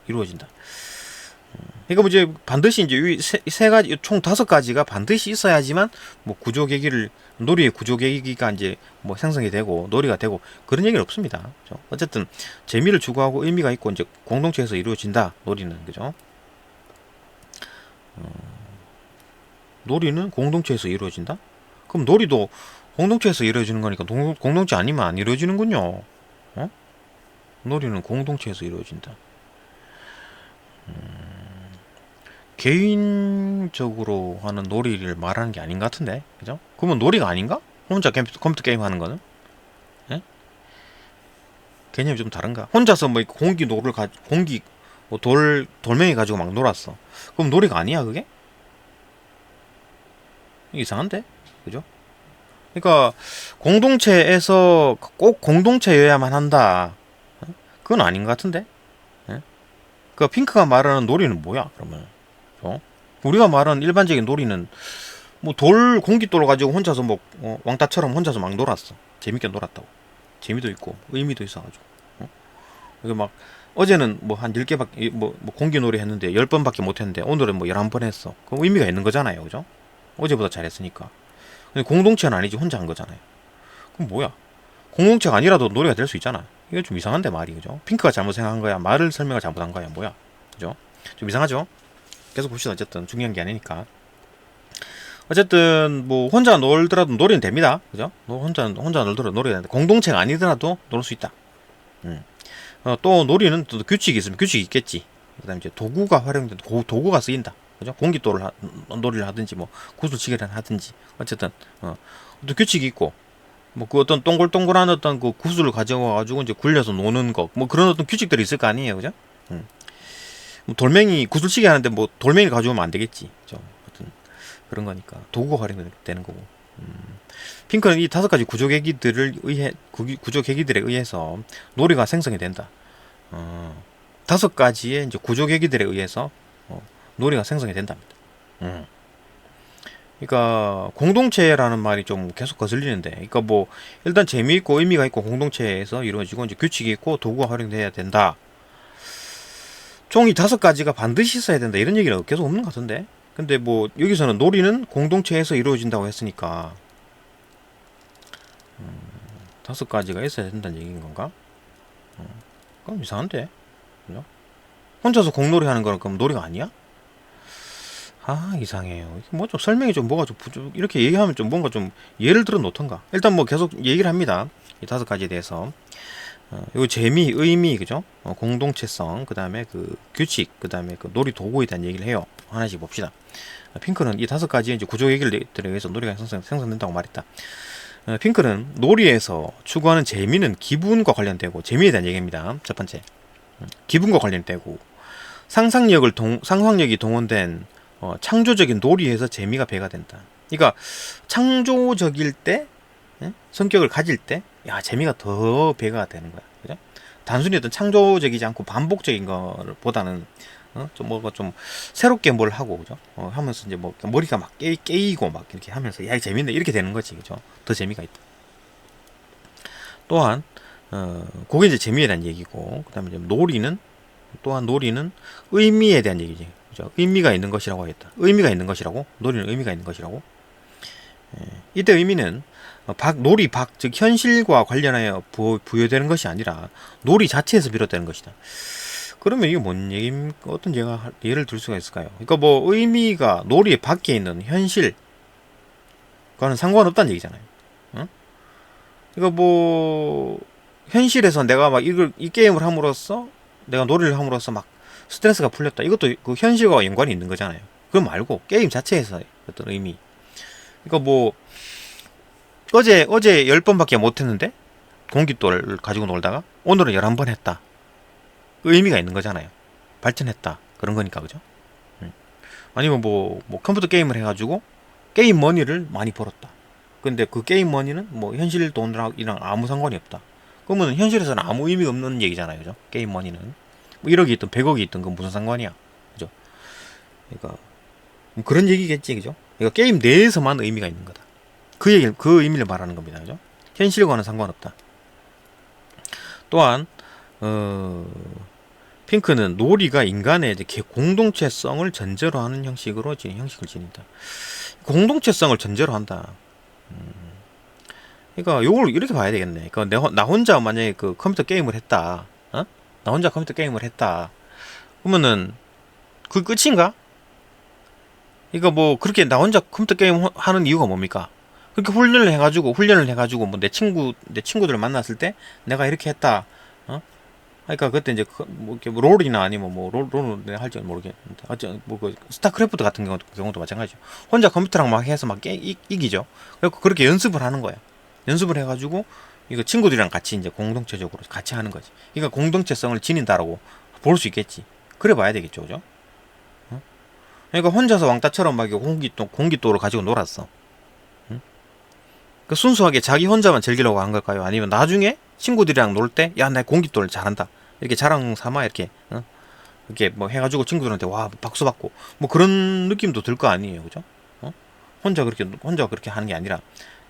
이루어진다. 그러니까 뭐 이제 반드시 이제 세 가지, 총 5가지가 반드시 있어야지만 뭐 놀이의 구조 계기가 이제 뭐 생성이 되고 놀이가 되고 그런 얘기는 없습니다. 그죠? 어쨌든 재미를 추구하고 의미가 있고 이제 공동체에서 이루어진다. 놀이는, 그죠? 놀이는 공동체에서 이루어진다? 그럼 놀이도 공동체에서 이루어지는 거니까 공동체 아니면 안 이루어지는군요. 놀이는 공동체에서 이루어진다. 개인적으로 하는 놀이를 말하는 게 아닌 것 같은데, 그죠? 그러면 놀이가 아닌가? 혼자 컴퓨터 게임 하는 거는? 예? 개념이 좀 다른가? 혼자서 뭐 돌멩이 가지고 막 놀았어. 그럼 놀이가 아니야, 그게? 이상한데? 그죠? 그러니까 공동체에서 꼭 공동체여야만 한다. 그건 아닌 것 같은데? 예? 그 핑크가 말하는 놀이는 뭐야, 그러면? 우리가 말하는 일반적인 놀이는 뭐 공깃돌 가지고 혼자서 뭐 왕따처럼 혼자서 막 놀았어. 재밌게 놀았다고. 재미도 있고 의미도 있어가지고. 이게 막 어제는 뭐 한 10개밖에 뭐 공기놀이 했는데 10번밖에 못 했는데 오늘은 뭐 11번 했어. 그럼 의미가 있는 거잖아요, 그죠? 어제보다 잘했으니까. 근데 공동체는 아니지, 혼자 한 거잖아요. 그럼 뭐야? 공동체가 아니라도 놀이가 될 수 있잖아. 이거 좀 이상한데 말이, 그죠? 핑크가 잘못 생각한 거야, 말을 설명을 잘못한 거야, 뭐야, 그죠? 좀 이상하죠? 계속 봅시다. 어쨌든 중요한 게 아니니까. 어쨌든 뭐 혼자 놀더라도 놀이는 됩니다, 그죠? 혼자 놀더라도 놀이가 되는데 공동체가 아니더라도 놀 수 있다. 또 놀이는 또 규칙이 있으면 규칙이 있겠지. 그다음에 이제 도구가 활용된 도구가 쓰인다, 그죠? 공깃돌을 놀이를 하든지 뭐 구슬치기를 하든지 어쨌든 또 규칙이 있고, 뭐 그 어떤 동글동글한 어떤 그 구슬을 가져와 가지고 이제 굴려서 노는 거, 뭐 그런 어떤 규칙들이 있을 거 아니에요, 그죠? 뭐 돌멩이 구슬치기 하는데 뭐 돌멩이를 가져오면 안 되겠지, 그죠? 어떤 그런 거니까 도구가 활용되는 거고. 핑크는 이 5가지 구조 계기들에 의해서 놀이가 생성이 된다. 5가지의 이제 구조 계기들에 의해서 놀이가 생성이 된답니다. 그러니까 공동체라는 말이 좀 계속 거슬리는데, 그러니까 뭐 일단 재미있고 의미가 있고 공동체에서 이루어지고 이제 규칙이 있고 도구가 활용돼야 된다. 총이 5가지가 반드시 있어야 된다, 이런 얘기는 계속 없는 것 같은데. 근데 뭐 여기서는 놀이는 공동체에서 이루어진다고 했으니까 5가지가 있어야 된다는 얘기인 건가? 그럼 이상한데, 그죠? 혼자서 공놀이 하는 거는 그럼 놀이가 아니야? 아, 이상해요. 뭐 좀 설명이 좀 뭐가 좀 이렇게 얘기하면 좀 뭔가 좀 예를 들어 놓던가. 일단 뭐 계속 얘기를 합니다, 이 5가지에 대해서. 요 재미, 의미, 그죠? 공동체성, 그 다음에 그 규칙, 그 다음에 그 놀이 도구에 대한 얘기를 해요. 하나씩 봅시다. 핑크는 이 5가지의 이제 구조 얘기들에 의해서 놀이가 생성된다고 말했다. 핑크는 놀이에서 추구하는 재미는 기분과 관련되고, 재미에 대한 얘기입니다. 첫 번째, 기분과 관련되고, 상상력이 동원된 창조적인 놀이에서 재미가 배가 된다. 그러니까 창조적일 때, 성격을 가질 때, 야, 재미가 더 배가 되는 거야, 그죠? 단순히 어떤 창조적이지 않고 반복적인 거보다는 좀 뭐가 좀 새롭게 뭘 하고, 그죠? 하면서 이제 뭐 머리가 막 깨이고 막 이렇게 하면서 야, 재밌네, 이렇게 되는 거지, 그죠? 더 재미가 있다. 또한 그게 이제 재미에 대한 얘기고, 그다음에 이제 놀이는 의미에 대한 얘기지, 그죠? 의미가 있는 것이라고 하겠다. 의미가 있는 것이라고, 놀이는 의미가 있는 것이라고. 이때 의미는 즉 현실과 관련하여 부여되는 것이 아니라 놀이 자체에서 비롯되는 것이다. 그러면 이게 뭔 얘기입니까? 어떤 예를 들 수가 있을까요? 그러니까 뭐 의미가 놀이 밖에 있는 현실과는 상관없다는 얘기잖아요. 그러니까 뭐 현실에서 내가 막 이 게임을 함으로써, 내가 놀이를 함으로써 막 스트레스가 풀렸다, 이것도 그 현실과 연관이 있는 거잖아요. 그거 말고 게임 자체에서 어떤 의미. 그러니까 뭐 어제 10번밖에 못했는데 공깃돌을 가지고 놀다가 오늘은 11번 했다. 그 의미가 있는 거잖아요. 발전했다, 그런 거니까, 그죠? 아니면 뭐 컴퓨터 게임을 해가지고 게임 머니를 많이 벌었다. 근데 그 게임 머니는 뭐 현실 돈이랑 아무 상관이 없다. 그러면 현실에서는 아무 의미가 없는 얘기잖아요, 그죠? 게임 머니는 뭐 1억이 있든 100억이 있든 그건 무슨 상관이야, 그죠? 그러니까 뭐 그런 얘기겠지, 그죠? 그러니까 게임 내에서만 의미가 있는 거다. 그 의미를 말하는 겁니다, 그죠? 현실과는 상관없다. 또한 핑크는 놀이가 인간의 이제 공동체성을 전제로 하는 형식을 지닌다. 공동체성을 전제로 한다. 그러니까 요걸 이렇게 봐야 되겠네. 그러니까 나 혼자 만약에 그 컴퓨터 게임을 했다, 나 혼자 컴퓨터 게임을 했다, 그러면은 그 끝인가? 그러니까 뭐 그렇게 나 혼자 컴퓨터 게임 하는 이유가 뭡니까? 그렇게 훈련을 해가지고 뭐 내 친구들을 만났을 때 내가 이렇게 했다. 그러니까 그때 이제 뭐 이렇게 롤이나 아니면 뭐 롤은 내가 할지 모르겠는데, 뭐그 스타크래프트 같은 경우도 마찬가지죠. 혼자 컴퓨터랑 막 해서 막 이기죠. 그리고 그렇게 연습을 하는 거야. 연습을 해가지고 이거 친구들이랑 같이 이제 공동체적으로 같이 하는 거지. 그러니까 공동체성을 지닌다라고 볼 수 있겠지. 그래 봐야 되겠죠, 그죠? 그러니까 혼자서 왕따처럼 막 공깃돌을 가지고 놀았어. 그 순수하게 자기 혼자만 즐기려고 한 걸까요? 아니면 나중에 친구들이랑 놀 때, 야, 나 공깃돌 잘한다, 이렇게 자랑 삼아 이렇게 이렇게 뭐 해가지고 친구들한테 와 박수 받고 뭐 그런 느낌도 들 거 아니에요, 그죠? 혼자 그렇게 하는 게 아니라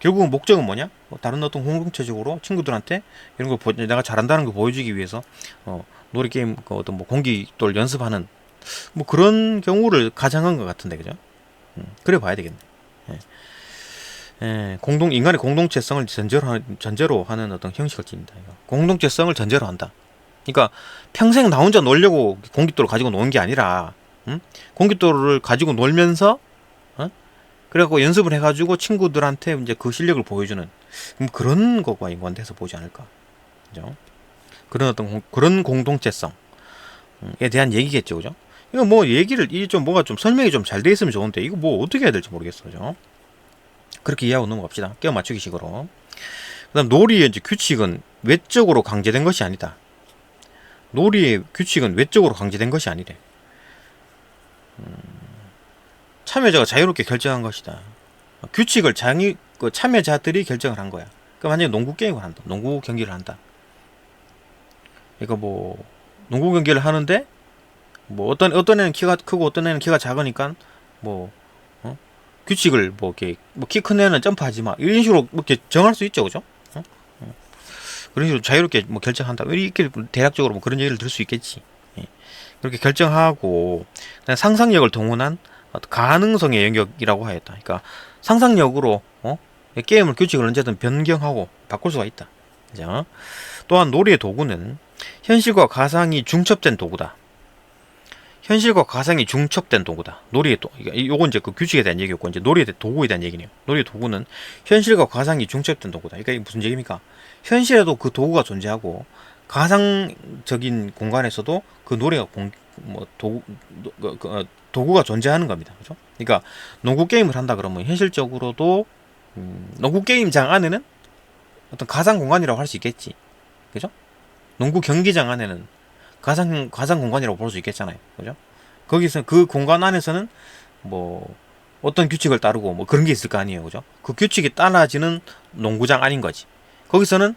결국은 목적은 뭐냐? 다른 어떤 공동체적으로 친구들한테 이런 걸 내가 잘한다는 걸 보여주기 위해서 놀이 게임 어떤 뭐 공깃돌 연습하는 뭐 그런 경우를 가장한 것 같은데, 그죠? 그래 봐야 되겠네. 예. 인간의 공동체성을 전제로 하는 어떤 형식을 띱니다. 공동체성을 전제로 한다. 그러니까 평생 나 혼자 놀려고 공깃돌을 가지고 노는 게 아니라, 공깃돌을 가지고 놀면서, 그래갖고 연습을 해가지고 친구들한테 이제 그 실력을 보여주는, 그런 거가 인간돼서 보지 않을까. 그죠? 그런 그런 공동체성에 대한 얘기겠죠. 그죠? 이거 뭐 이게 좀 뭐가 좀 설명이 좀 잘 돼 있으면 좋은데, 이거 뭐 어떻게 해야 될지 모르겠어. 그죠? 그렇게 이해하고 넘어갑시다. 끼워 맞추기 식으로. 그 다음, 놀이의 이제 규칙은 외적으로 강제된 것이 아니다. 놀이의 규칙은 외적으로 강제된 것이 아니래. 참여자가 자유롭게 결정한 것이다. 규칙을 참여자들이 결정을 한 거야. 그러니까 만약에 농구 게임을 한다. 농구 경기를 한다. 그러니까 뭐, 농구 경기를 하는데, 뭐, 어떤 애는 키가 크고 어떤 애는 키가 작으니까, 뭐, 규칙을 뭐, 이렇게, 뭐, 키 큰 애는 점프하지 마. 이런 식으로 뭐 이렇게 정할 수 있죠. 그죠? 그런 식으로 자유롭게 뭐 결정한다. 이렇게 대략적으로 뭐 그런 얘기를 들을 수 있겠지. 예. 그렇게 결정하고, 상상력을 동원한 가능성의 영역이라고 하였다. 그러니까 상상력으로 게임을 규칙을 언제든 변경하고 바꿀 수가 있다. 그죠? 또한 놀이의 도구는 현실과 가상이 중첩된 도구다. 현실과 가상이 중첩된 도구다. 요건 이제 그 규칙에 대한 얘기였고, 이제 놀이의 도구에 대한 얘기네요. 놀이의 도구는 현실과 가상이 중첩된 도구다. 그러니까 이게 무슨 얘기입니까? 현실에도 그 도구가 존재하고, 가상적인 공간에서도 그 놀이가 도구가 존재하는 겁니다. 그죠? 그러니까 농구 게임을 한다 그러면 현실적으로도 농구 게임장 안에는 어떤 가상 공간이라고 할 수 있겠지. 그죠? 농구 경기장 안에는 가상 공간이라고 볼 수 있겠잖아요. 그죠? 거기서 그 공간 안에서는 뭐 어떤 규칙을 따르고 뭐 그런 게 있을 거 아니에요. 그죠? 그 규칙이 따라지는 농구장 아닌 거지. 거기서는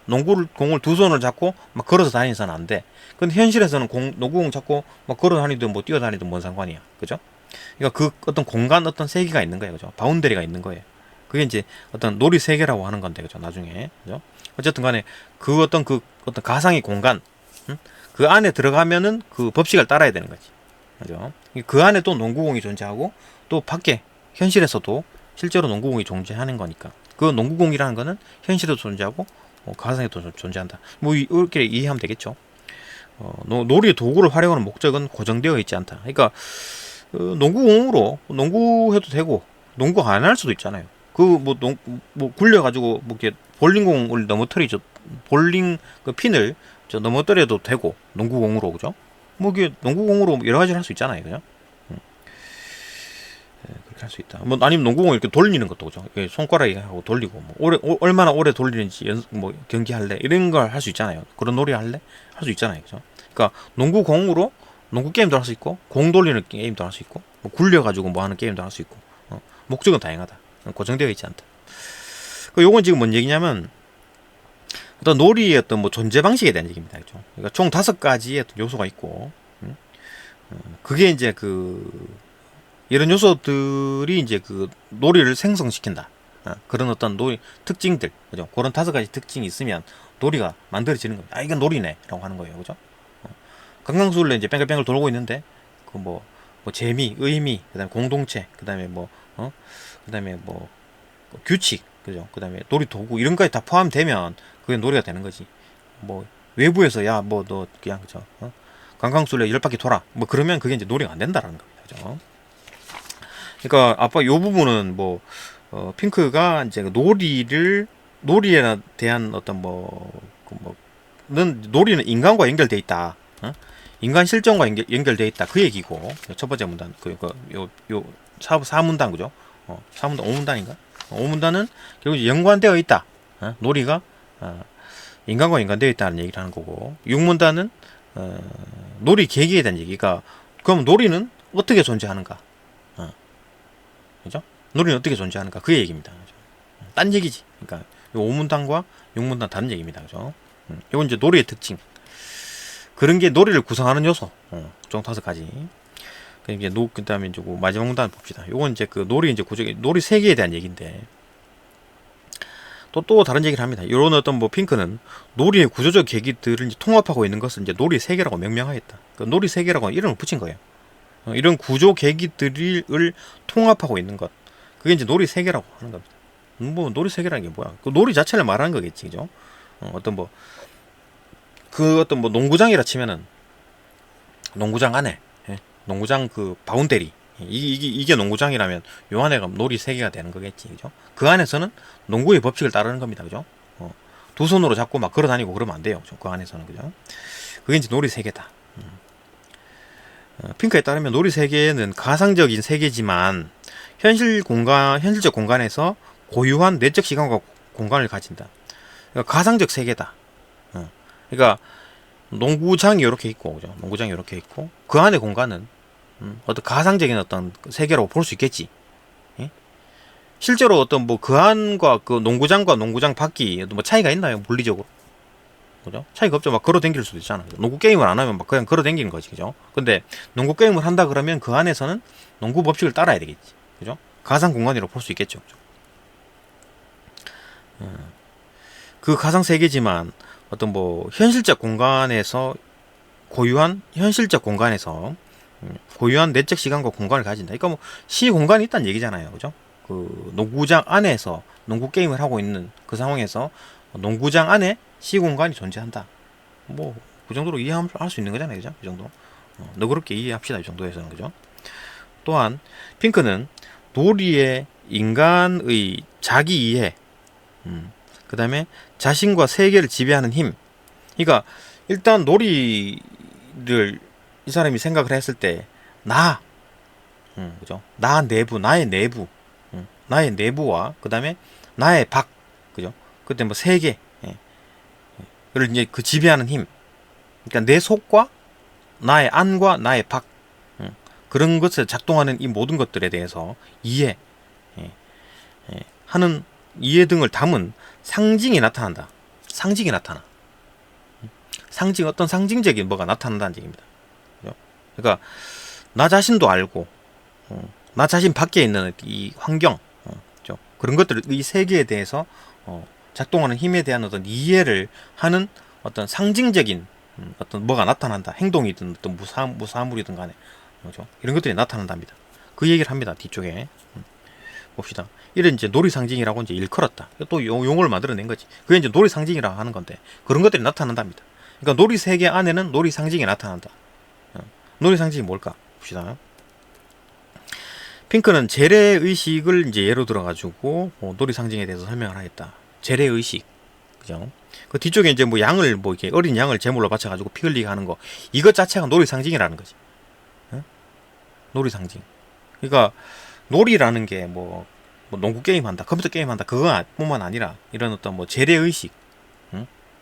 공을 두 손을 잡고 막 걸어서 다니서는 안 돼. 근데 현실에서는 농구공 잡고 막 걸어 다니든 뭐 뛰어 다니든 뭔 상관이야. 그죠? 그러니까 그 어떤 공간 어떤 세계가 있는 거예요. 그죠? 바운더리가 있는 거예요. 그게 이제 어떤 놀이 세계라고 하는 건데. 그죠? 나중에. 그죠? 어쨌든 간에 그 어떤 가상의 공간, 그 안에 들어가면은 그 법칙을 따라야 되는 거지. 그죠? 그 안에 또 농구공이 존재하고, 또 밖에 현실에서도 실제로 농구공이 존재하는 거니까. 그 농구공이라는 거는 현실에도 존재하고, 가상에도 존재한다. 뭐 이렇게 이해하면 되겠죠. 놀이의 도구를 활용하는 목적은 고정되어 있지 않다. 그러니까 농구공으로 농구해도 되고 농구 안 할 수도 있잖아요. 뭐 굴려가지고 뭐 이렇게 볼링공을 넘어뜨리죠. 볼링 그 핀을 넘어뜨려도 되고, 농구공으로. 그죠? 뭐 이게 농구공으로 여러 가지를 할 수 있잖아요. 그죠? 그렇게 할 수 있다. 뭐 아니면 농구공을 이렇게 돌리는 것도. 그죠? 손가락에 하고 돌리고, 뭐 얼마나 오래 돌리는지 뭐 경기할래 이런 걸 할 수 있잖아요. 그런 놀이 할래 할 수 있잖아요. 그죠? 그러니까 농구공으로 농구 게임도 할 수 있고, 공 돌리는 게임도 할 수 있고, 뭐 굴려가지고 뭐 하는 게임도 할 수 있고, 목적은 다양하다. 고정되어 있지 않다. 요건 지금 뭔 얘기냐면, 어떤 놀이의 어떤 뭐 존재 방식에 대한 얘기입니다. 그죠? 그러니까 총 5가지의 어떤 요소가 있고, 그게 이제 이런 요소들이 이제 그 놀이를 생성시킨다. 그런 어떤 놀이 특징들, 그죠? 그런 5가지 특징이 있으면 놀이가 만들어지는 겁니다. 이건 놀이네라고 하는 거예요. 그죠? 강강술래 이제 뺑글뺑글 돌고 있는데, 뭐 재미, 의미, 그다음에 공동체, 그다음에 그다음에 규칙, 그죠? 그다음에 놀이 도구 이런 거에 다 포함되면 그게 놀이가 되는 거지. 뭐 외부에서 야 뭐 너 그냥 그죠? 강강술래 10바퀴 돌아. 뭐 그러면 그게 이제 놀이가 안 된다라는 겁니다. 그죠? 그러니까 아빠 요 부분은 핑크가 이제 놀이에 대한 어떤 놀이는 인간과 연결돼 있다. 인간 실정과 연결돼 있다. 그 얘기고, 첫 번째 문단 요 4문단. 그죠? 4문단 5문단인가? 5문단은 결국 이제 연관되어 있다. 놀이가 인간과 연관되어 있다는 얘기를 하는 거고, 6문단은 놀이 계기에 대한 얘기가, 그럼 놀이는 어떻게 존재하는가? 그죠? 놀이는 어떻게 존재하는가? 그 얘기입니다. 그죠? 딴 얘기지. 그러니까 요 5문단과 6문단 다른 얘기입니다. 그죠? 이건 이제 놀이의 특징. 그런 게 놀이를 구성하는 요소. 총 5가지. 그 다음에 이제 마지막 문단 봅시다. 요건 이제 그 놀이 이제 놀이 세계에 대한 얘기인데, 또 다른 얘기를 합니다. 이런 어떤 핑크는 놀이의 구조적 계기들을 이제 통합하고 있는 것을 이제 놀이 세계라고 명명하였다. 그 놀이 세계라고 이름을 붙인 거예요. 이런 구조 계기들을 통합하고 있는 것. 그게 이제 놀이 세계라고 하는 겁니다. 뭐 놀이 세계라는 게 뭐야? 그 놀이 자체를 말하는 거겠지, 그죠? 어떤 뭐 그 어떤 뭐 농구장이라 치면은 농구장 안에, 예, 농구장 그 바운데리, 이게 농구장이라면 요 안에가 놀이 세계가 되는 거겠지, 그죠? 그 안에서는 농구의 법칙을 따르는 겁니다, 그죠? 두 손으로 잡고 막 걸어다니고 그러면 안 돼요, 그죠? 그 안에서는, 그죠? 그게 이제 놀이 세계다. 핑크에 따르면 놀이 세계는 가상적인 세계지만 현실적 공간에서 고유한 내적 시간과 공간을 가진다. 그러니까 가상적 세계다. 그러니까 농구장이 이렇게 있고, 그죠? 농구장이 이렇게 있고, 그 안의 공간은 어떤 가상적인 어떤 세계라고 볼 수 있겠지. 예? 실제로 어떤 뭐 그 안과 그 농구장과 농구장 밖이 뭐 차이가 있나요? 물리적으로. 그죠? 차이가 없죠. 막 걸어 댕길 수도 있잖아. 농구 게임을 안 하면 막 그냥 걸어 댕기는 거지. 그죠? 근데 농구 게임을 한다 그러면 그 안에서는 농구 법칙을 따라야 되겠지. 그죠? 가상 공간이라고 볼 수 있겠죠. 그죠? 그 가상 세계지만 어떤 뭐 현실적 공간에서 고유한 내적 시간과 공간을 가진다. 그러니까 뭐 시 공간이 있다는 얘기잖아요. 그죠? 그 농구장 안에서 농구 게임을 하고 있는 그 상황에서 농구장 안에 시 공간이 존재한다. 뭐 그 정도로 이해할 수 있는 거잖아요. 그죠? 그 정도. 너그럽게 이해합시다. 이 정도에서는. 그죠? 또한 핑크는 놀이의 인간의 자기 이해, 그 다음에 자신과 세계를 지배하는 힘. 그러니까 일단 놀이를 이 사람이 생각을 했을 때 나, 그죠? 나의 내부, 나의 내부와 그 다음에 나의 밖, 그죠? 그때 뭐 세계, 예. 를 이제 그 지배하는 힘. 그러니까 내 속과 나의 안과 나의 밖, 그런 것을 작동하는 이 모든 것들에 대해서 이해, 예, 하는 이해 등을 담은 상징이 나타난다. 상징이 나타나. 어떤 상징적인 뭐가 나타난다는 얘기입니다. 그죠? 그러니까 나 자신도 알고, 나 자신 밖에 있는 이 환경, 그죠? 그런 것들, 이 세계에 대해서 작동하는 힘에 대한 어떤 이해를 하는 어떤 상징적인 어떤 뭐가 나타난다. 행동이든 어떤 무사물이든 간에, 그죠? 이런 것들이 나타난답니다. 그 얘기를 합니다. 뒤쪽에. 봅시다. 이런 이제 놀이 상징이라고 이제 일컬었다. 또 용어를 만들어낸 거지. 그게 이제 놀이 상징이라 하는 건데 그런 것들이 나타난답니다. 그러니까 놀이 세계 안에는 놀이 상징이 나타난다. 놀이 상징이 뭘까? 봅시다. 핑크는 재래 의식을 이제 예로 들어가지고 놀이 상징에 대해서 설명을 하겠다. 재래 의식, 그죠? 그 뒤쪽에 이제 뭐 양을 뭐 이렇게 어린 양을 제물로 바쳐가지고 피 흘리게 하는 거, 이것 자체가 놀이 상징이라는 거지. 놀이 상징. 그러니까 놀이라는 게 뭐 농구 게임 한다, 컴퓨터 게임 한다, 그거뿐만 아니라 이런 어떤 뭐 재래 의식,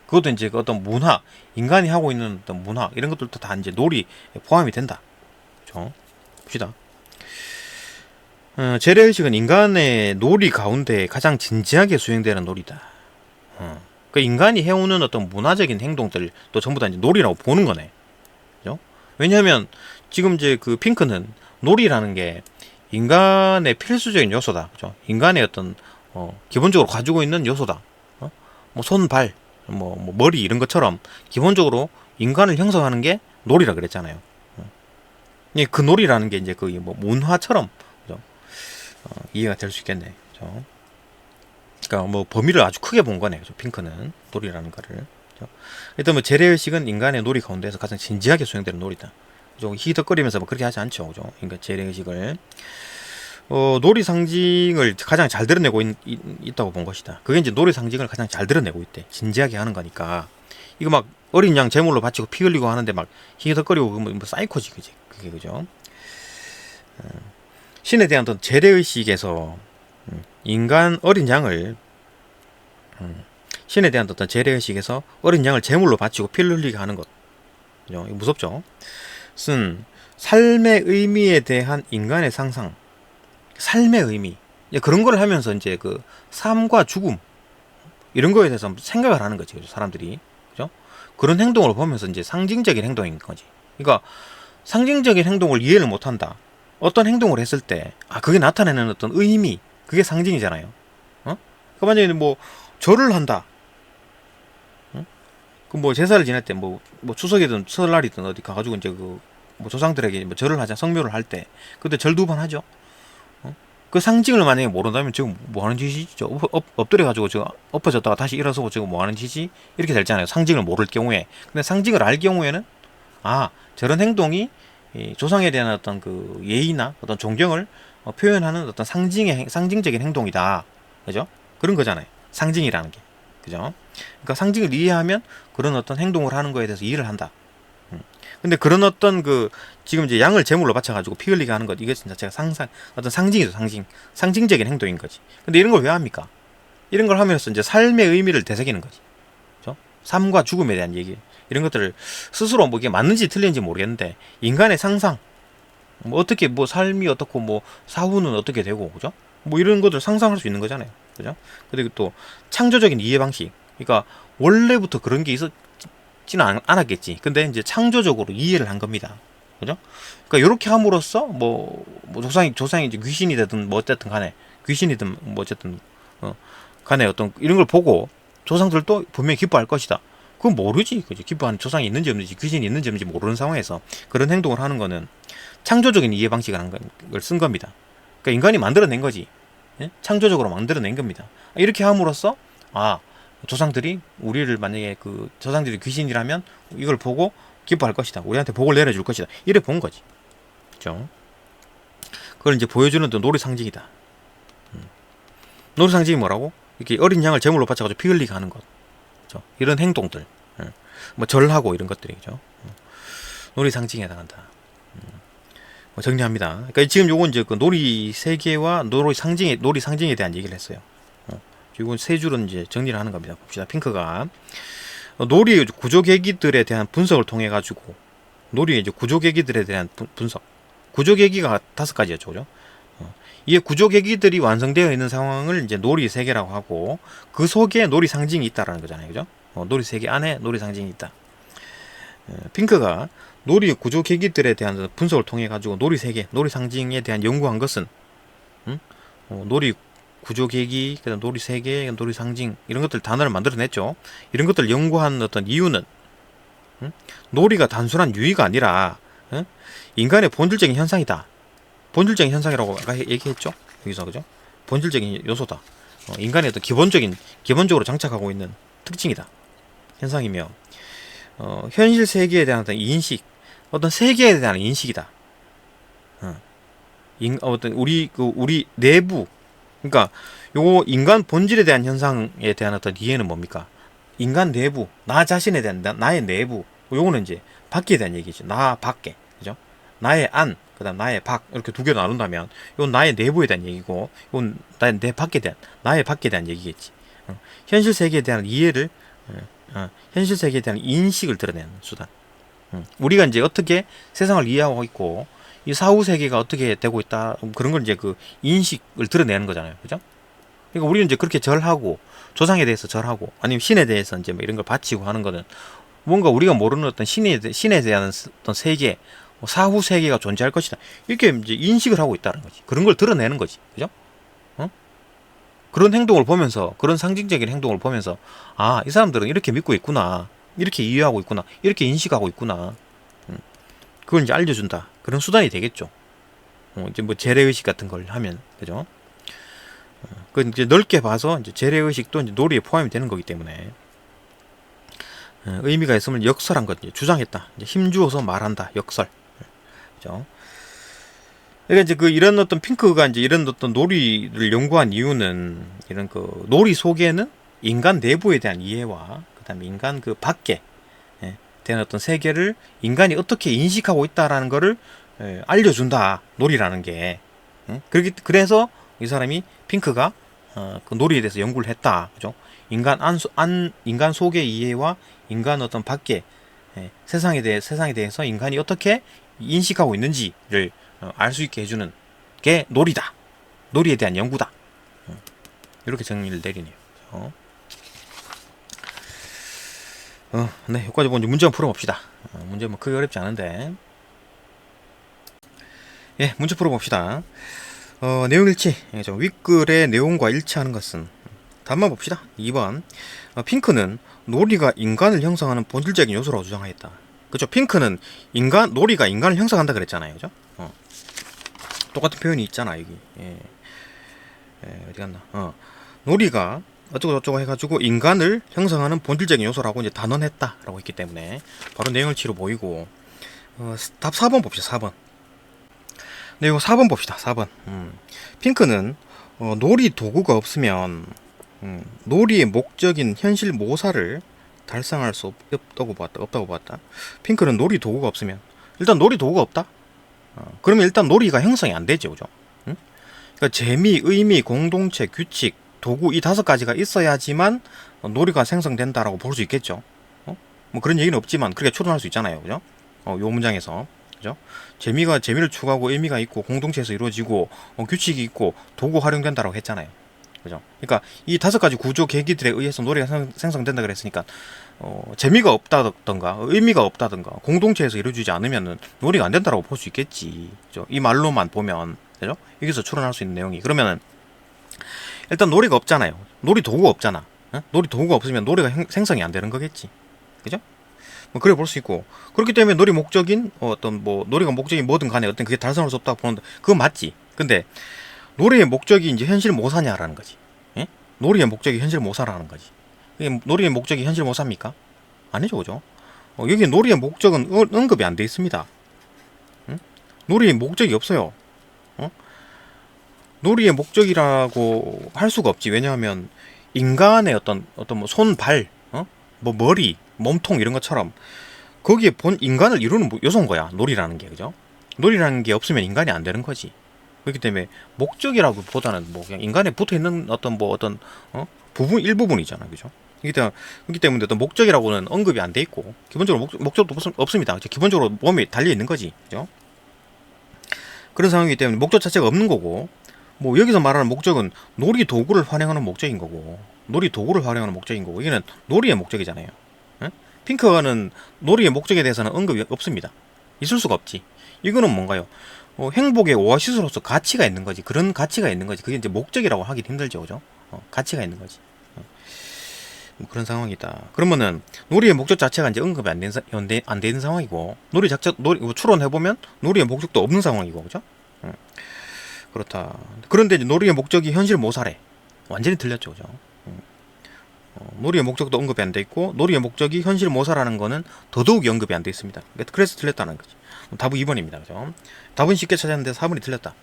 그것도 이제 어떤 문화, 인간이 하고 있는 어떤 문화 이런 것들도 다 이제 놀이 포함이 된다. 그죠? 봅시다. 재래 의식은 인간의 놀이 가운데 가장 진지하게 수행되는 놀이다. 그 인간이 해오는 어떤 문화적인 행동들 또 전부 다 이제 놀이라고 보는 거네. 그죠? 왜냐하면 지금 이제 그 핑크는 놀이라는 게 인간의 필수적인 요소다. 그죠? 인간의 어떤 기본적으로 가지고 있는 요소다. 뭐 손, 발, 뭐 머리 이런 것처럼 기본적으로 인간을 형성하는 게 놀이라 그랬잖아요. 그 놀이라는 게 이제 그 뭐 문화처럼, 그죠? 이해가 될 수 있겠네. 그죠? 그러니까 뭐 범위를 아주 크게 본 거네. 그죠? 핑크는 놀이라는 거를. 그죠? 일단 뭐 재래의식은 인간의 놀이 가운데서 가장 진지하게 수행되는 놀이다. 그죠? 희덕거리면서 뭐 그렇게 하지 않죠. 그죠? 그러니까 재래의식을 놀이 상징을 가장 잘 드러내고 있다고 본 것이다. 그게 이제 놀이 상징을 가장 잘 드러내고 있대. 진지하게 하는 거니까. 이거 막 어린 양 제물로 바치고 피 흘리고 하는데 막 희덕거리고 뭐 사이코지, 그지? 그게, 그죠? 신에 대한 어떤 재래의식에서 인간 어린 양을 신에 대한 어떤 재래의식에서 어린 양을 제물로 바치고 피를 흘리게 하는 것. 그죠? 이거 무섭죠? 쓴 삶의 의미에 대한 인간의 상상. 삶의 의미. 그런 걸 하면서 이제 그 삶과 죽음 이런 거에 대해서 생각을 하는 거지. 사람들이. 그죠? 그런 행동을 보면서 이제 상징적인 행동인 거지. 그러니까 상징적인 행동을 이해를 못 한다. 어떤 행동을 했을 때 그게 나타내는 어떤 의미, 그게 상징이잖아요. 그 만약에 뭐 절을 한다. 그 뭐 제사를 지낼 때 뭐 추석이든 설날이든 어디 가가지고 이제 그 뭐 조상들에게 뭐 절을 하자, 성묘를 할 때 그때 절 2번 하죠. 그 상징을 만약에 모른다면 지금 뭐 하는 짓이죠? 엎드려가지고 지금 엎어졌다가 다시 일어서고 지금 뭐 하는 짓이? 이렇게 되잖아요. 상징을 모를 경우에. 근데 상징을 알 경우에는, 아, 저런 행동이 이 조상에 대한 어떤 그 예의나 어떤 존경을 표현하는 어떤 상징적인 행동이다. 그죠? 그런 거잖아요. 상징이라는 게. 그죠? 그러니까 상징을 이해하면 그런 어떤 행동을 하는 거에 대해서 이해를 한다. 근데 그런 어떤 그 지금 이제 양을 제물로 바쳐가지고 피 흘리게 하는 것, 이게 진짜 제가 어떤 상징이죠. 상징적인 행동인 거지. 근데 이런 걸 왜 합니까? 이런 걸 하면서 이제 삶의 의미를 되새기는 거지. 그죠? 삶과 죽음에 대한 얘기, 이런 것들을 스스로 뭐 이게 맞는지 틀린지 모르겠는데, 인간의 상상, 뭐 어떻게 뭐 삶이 어떻고 뭐 사후는 어떻게 되고, 그죠? 뭐 이런 것들 상상할 수 있는 거잖아요. 그죠? 그리고 또 창조적인 이해 방식. 그러니까 원래부터 그런 게 있었지는 않았겠지. 근데 이제 창조적으로 이해를 한 겁니다. 그죠? 그러니까 이렇게 함으로써 뭐 조상이 이제 귀신이 되든 뭐 어쨌든 간에, 귀신이든 뭐 어쨌든 간에 어떤 이런 걸 보고 조상들도 분명히 기뻐할 것이다. 그건 모르지. 그죠? 기뻐하는 조상이 있는지 없는지, 귀신이 있는지 없는지 모르는 상황에서 그런 행동을 하는 거는 창조적인 이해 방식을 한 걸 쓴 겁니다. 그러니까 인간이 만들어낸 거지. 예? 창조적으로 만들어낸 겁니다. 이렇게 함으로써, 아, 조상들이 우리를 만약에 그 조상들이 귀신이라면 이걸 보고 기뻐할 것이다. 우리한테 복을 내려줄 것이다. 이래 본 거지. 그죠? 그걸 이제 보여주는 또 놀이 상징이다. 놀이 상징이 뭐라고? 이렇게 어린 양을 제물로 바쳐가지고 피 흘리게 하는 것. 그죠? 이런 행동들. 뭐 절하고 이런 것들이죠. 놀이 상징에 해당한다. 정리합니다. 그러니까 지금 요건 이제 그 놀이 세계와 놀이 상징에 대한 얘기를 했어요. 이건 세 줄은 이제 정리를 하는 겁니다. 봅시다. 핑크가 놀이 구조 계기들에 대한 분석을 통해 가지고, 놀이의 이제 구조 계기들에 대한 분석. 구조 계기가 5가지였죠, 그죠? 이게 구조 계기들이 완성되어 있는 상황을 이제 놀이 세계라고 하고, 그 속에 놀이 상징이 있다라는 거잖아요, 그죠? 놀이 세계 안에 놀이 상징이 있다. 핑크가 놀이 구조 계기들에 대한 분석을 통해 가지고 놀이 세계, 놀이 상징에 대한 연구한 것은, 놀이 구조 계기, 그다음 놀이 세계, 놀이 상징, 이런 것들 단어를 만들어냈죠. 이런 것들 연구한 어떤 이유는, 놀이가 단순한 유의가 아니라 인간의 본질적인 현상이다. 본질적인 현상이라고 아까 얘기했죠. 여기서, 그죠? 본질적인 요소다. 인간의 어떤 기본적으로 장착하고 있는 특징이다. 현상이며, 현실 세계에 대한 어떤 인식, 어떤 세계에 대한 인식이다. 어떤 우리 내부, 그러니까 요거 인간 본질에 대한 현상에 대한 어떤 이해는 뭡니까? 인간 내부, 나 자신에 대한 나의 내부. 요거는 이제 밖에 대한 얘기죠. 나 밖에, 그죠? 나의 안, 그다음 나의 밖, 이렇게 두 개로 나눈다면 이건 나의 내부에 대한 얘기고, 이건 내 밖에 대한, 나의 밖에 대한 얘기겠지. 현실 세계에 대한 이해를, 현실 세계에 대한 인식을 드러내는 수단. 우리가 이제 어떻게 세상을 이해하고 있고, 이 사후 세계가 어떻게 되고 있다, 그런 걸 이제 그 인식을 드러내는 거잖아요, 그죠? 그러니까 우리는 이제 그렇게 절하고, 조상에 대해서 절하고, 아니면 신에 대해서 이제 뭐 이런 걸 바치고 하는 거는 뭔가 우리가 모르는 어떤 신에 대한 어떤 세계, 사후 세계가 존재할 것이다, 이렇게 이제 인식을 하고 있다는 거지. 그런 걸 드러내는 거지, 그죠? 그런 행동을 보면서, 그런 상징적인 행동을 보면서, 아, 이 사람들은 이렇게 믿고 있구나, 이렇게 이해하고 있구나, 이렇게 인식하고 있구나. 그걸 이제 알려준다. 그런 수단이 되겠죠. 이제 뭐 재래의식 같은 걸 하면, 그죠? 그 이제 넓게 봐서 이제 재래의식도 이제 놀이에 포함이 되는 거기 때문에, 의미가 있으면 역설한 것, 이제 주장했다. 이제 힘주어서 말한다. 역설. 그죠? 그러니까 이제 이런 어떤 핑크가 이제 이런 어떤 놀이를 연구한 이유는, 이런 그 놀이 속에는 인간 내부에 대한 이해와, 그 다음에 인간 그 밖에 대한 어떤 세계를 인간이 어떻게 인식하고 있다라는 거를 알려준다. 놀이라는 게. 그래서 이 사람이, 핑크가 그 놀이에 대해서 연구를 했다. 그죠? 인간 속의 이해와 인간 어떤 밖에 세상에 대해서 인간이 어떻게 인식하고 있는지를 알 수 있게 해주는 게 놀이다. 놀이에 대한 연구다. 이렇게 정리를 내리네요. 네, 여기까지 보면 문제 한번 풀어봅시다. 문제 뭐 크게 어렵지 않은데, 예, 문제 풀어봅시다. 내용 일치. 윗글의 내용과 일치하는 것은? 답만 봅시다. 2번. 핑크는 놀이가 인간을 형성하는 본질적인 요소라고 주장하였다. 그죠? 핑크는 놀이가 인간을 형성한다 그랬잖아요. 그죠? 똑같은 표현이 있잖아, 여기. 예. 어디 갔나? 놀이가 어쩌고저쩌고 해가지고 인간을 형성하는 본질적인 요소라고 이제 단언했다라고 했기 때문에 바로 내용을치로 보이고, 답 4번 봅시다. 4번. 네, 이거 4번 봅시다. 4번. 핑크는 놀이 도구가 없으면 놀이의 목적인 현실 모사를 달성할 수 없다고 봤다. 핑크는 놀이 도구가 없으면, 일단 놀이 도구가 없다. 그러면 일단 놀이가 형성이 안 되죠, 그죠? 그러니까 재미, 의미, 공동체, 규칙, 도구 이 5가지가 있어야지만 놀이가 생성된다라고 볼 수 있겠죠. 뭐 그런 얘기는 없지만 그렇게 추론할 수 있잖아요, 그죠? 요 문장에서, 그죠? 재미를 추구하고 의미가 있고 공동체에서 이루어지고 규칙이 있고 도구 활용된다라고 했잖아요, 그죠? 그러니까 이 5가지 구조 계기들에 의해서 놀이가 생성된다 그랬으니까 재미가 없다던가 의미가 없다던가 공동체에서 이루어지지 않으면은 놀이가 안 된다라고 볼 수 있겠지, 그죠? 이 말로만 보면, 그죠? 여기서 추론할 수 있는 내용이, 그러면은 일단 놀이가 없잖아요. 놀이 도구가 없잖아. 놀이 도구가 없으면 놀이가 생성이 안 되는 거겠지, 그죠? 뭐 그래 볼 수 있고, 그렇기 때문에 놀이 목적인 어떤 뭐 놀이가 목적인 뭐든 간에 어떤 그게 달성할 수 없다고 보는데 그건 맞지. 근데 놀이의 목적이 이제 현실 모사냐라는 거지. 예? 놀이의 목적이 현실 모사라는 거지. 이게 놀이의 목적이 현실 모사입니까? 아니죠, 그죠? 여기 놀이의 목적은 언급이 안 돼 있습니다. 응? 놀이의 목적이 없어요. 놀이의 목적이라고 할 수가 없지. 왜냐하면 인간의 어떤 뭐 손, 발, 뭐 머리, 몸통 이런 것처럼 거기에 본 인간을 이루는 요소인 거야, 놀이라는 게, 그죠? 놀이라는 게 없으면 인간이 안 되는 거지. 그렇기 때문에 목적이라고 보다는 뭐 그냥 인간에 붙어 있는 어떤 부분 일부분이잖아, 그죠? 그렇기 때문에 어떤 목적이라고는 언급이 안 돼 있고 기본적으로 목적도 없습니다. 기본적으로 몸이 달려 있는 거지, 그죠? 그런 상황이기 때문에 목적 자체가 없는 거고, 뭐 여기서 말하는 목적은 놀이 도구를 활용하는 목적인 거고, 이게는 놀이의 목적이잖아요. 응? 핑크는 놀이의 목적에 대해서는 언급이 없습니다. 있을 수가 없지. 이거는 뭔가요? 행복의 오아시스로서 가치가 있는 거지. 그런 가치가 있는 거지. 그게 이제 목적이라고 하긴 힘들죠, 그죠? 가치가 있는 거지. 뭐 그런 상황이다. 그러면은 놀이의 목적 자체가 이제 언급이 안 되는 상황이고, 놀이 추론해 보면 놀이의 목적도 없는 상황이고, 그죠? 그렇다. 그런데 이제 놀이의 목적이 현실 모사래. 완전히 틀렸죠, 그죠? 놀이의 목적도 언급이 안 돼 있고 놀이의 목적이 현실 모사라는 거는 더더욱 언급이 안 돼 있습니다. 그래서 틀렸다는 거지. 답은 2번입니다, 그죠? 답은 쉽게 찾았는데 4번이 틀렸다.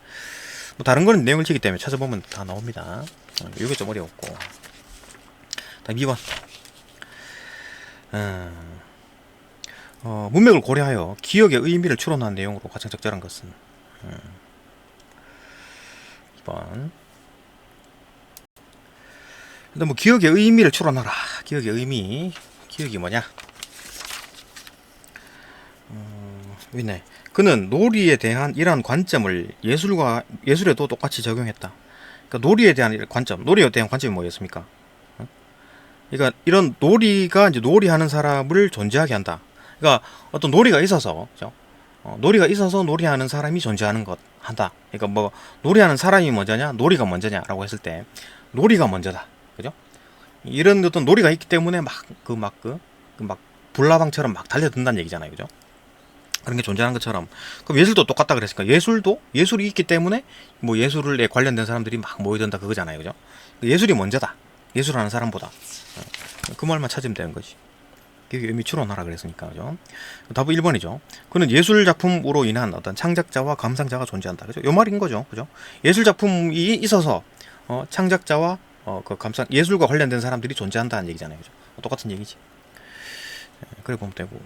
뭐 다른 거는 내용을 치기 때문에 찾아보면 다 나옵니다. 이게 좀 어려웠고. 답 2번. 문맥을 고려하여 기억의 의미를 추론한 내용으로 가장 적절한 것은 2번. 근데 뭐 기억의 의미를 추론하라. 기억의 의미. 기억이 뭐냐? 있네. 그는 놀이에 대한 이러한 관점을 예술에도 똑같이 적용했다. 그러니까 놀이에 대한 관점, 놀이에 대한 관점이 뭐였습니까? 그러니까 이런 놀이가 이제 놀이하는 사람을 존재하게 한다. 그러니까 어떤 놀이가 있어서, 그죠? 놀이가 있어서 놀이하는 사람이 존재하는 것 한다. 그러니까 뭐 놀이하는 사람이 먼저냐, 놀이가 먼저냐라고 했을 때 놀이가 먼저다. 그죠? 이런 어떤 놀이가 있기 때문에 막 불나방처럼 막 달려든다는 얘기잖아요, 그죠? 그런 게 존재하는 것처럼. 그럼 예술도 똑같다 그랬으니까 예술이 있기 때문에 뭐 예술에 관련된 사람들이 막 모여든다 그거잖아요, 그죠? 예술이 먼저다. 예술하는 사람보다. 그 말만 찾으면 되는 거지. 그게 의미 추론하라 그랬으니까, 그죠? 답은 1번이죠. 그는 예술 작품으로 인한 어떤 창작자와 감상자가 존재한다. 그죠? 요 말인 거죠, 그죠? 예술 작품이 있어서 창작자와 예술과 관련된 사람들이 존재한다는 얘기잖아요, 그죠? 똑같은 얘기지. 그래 보면 되고.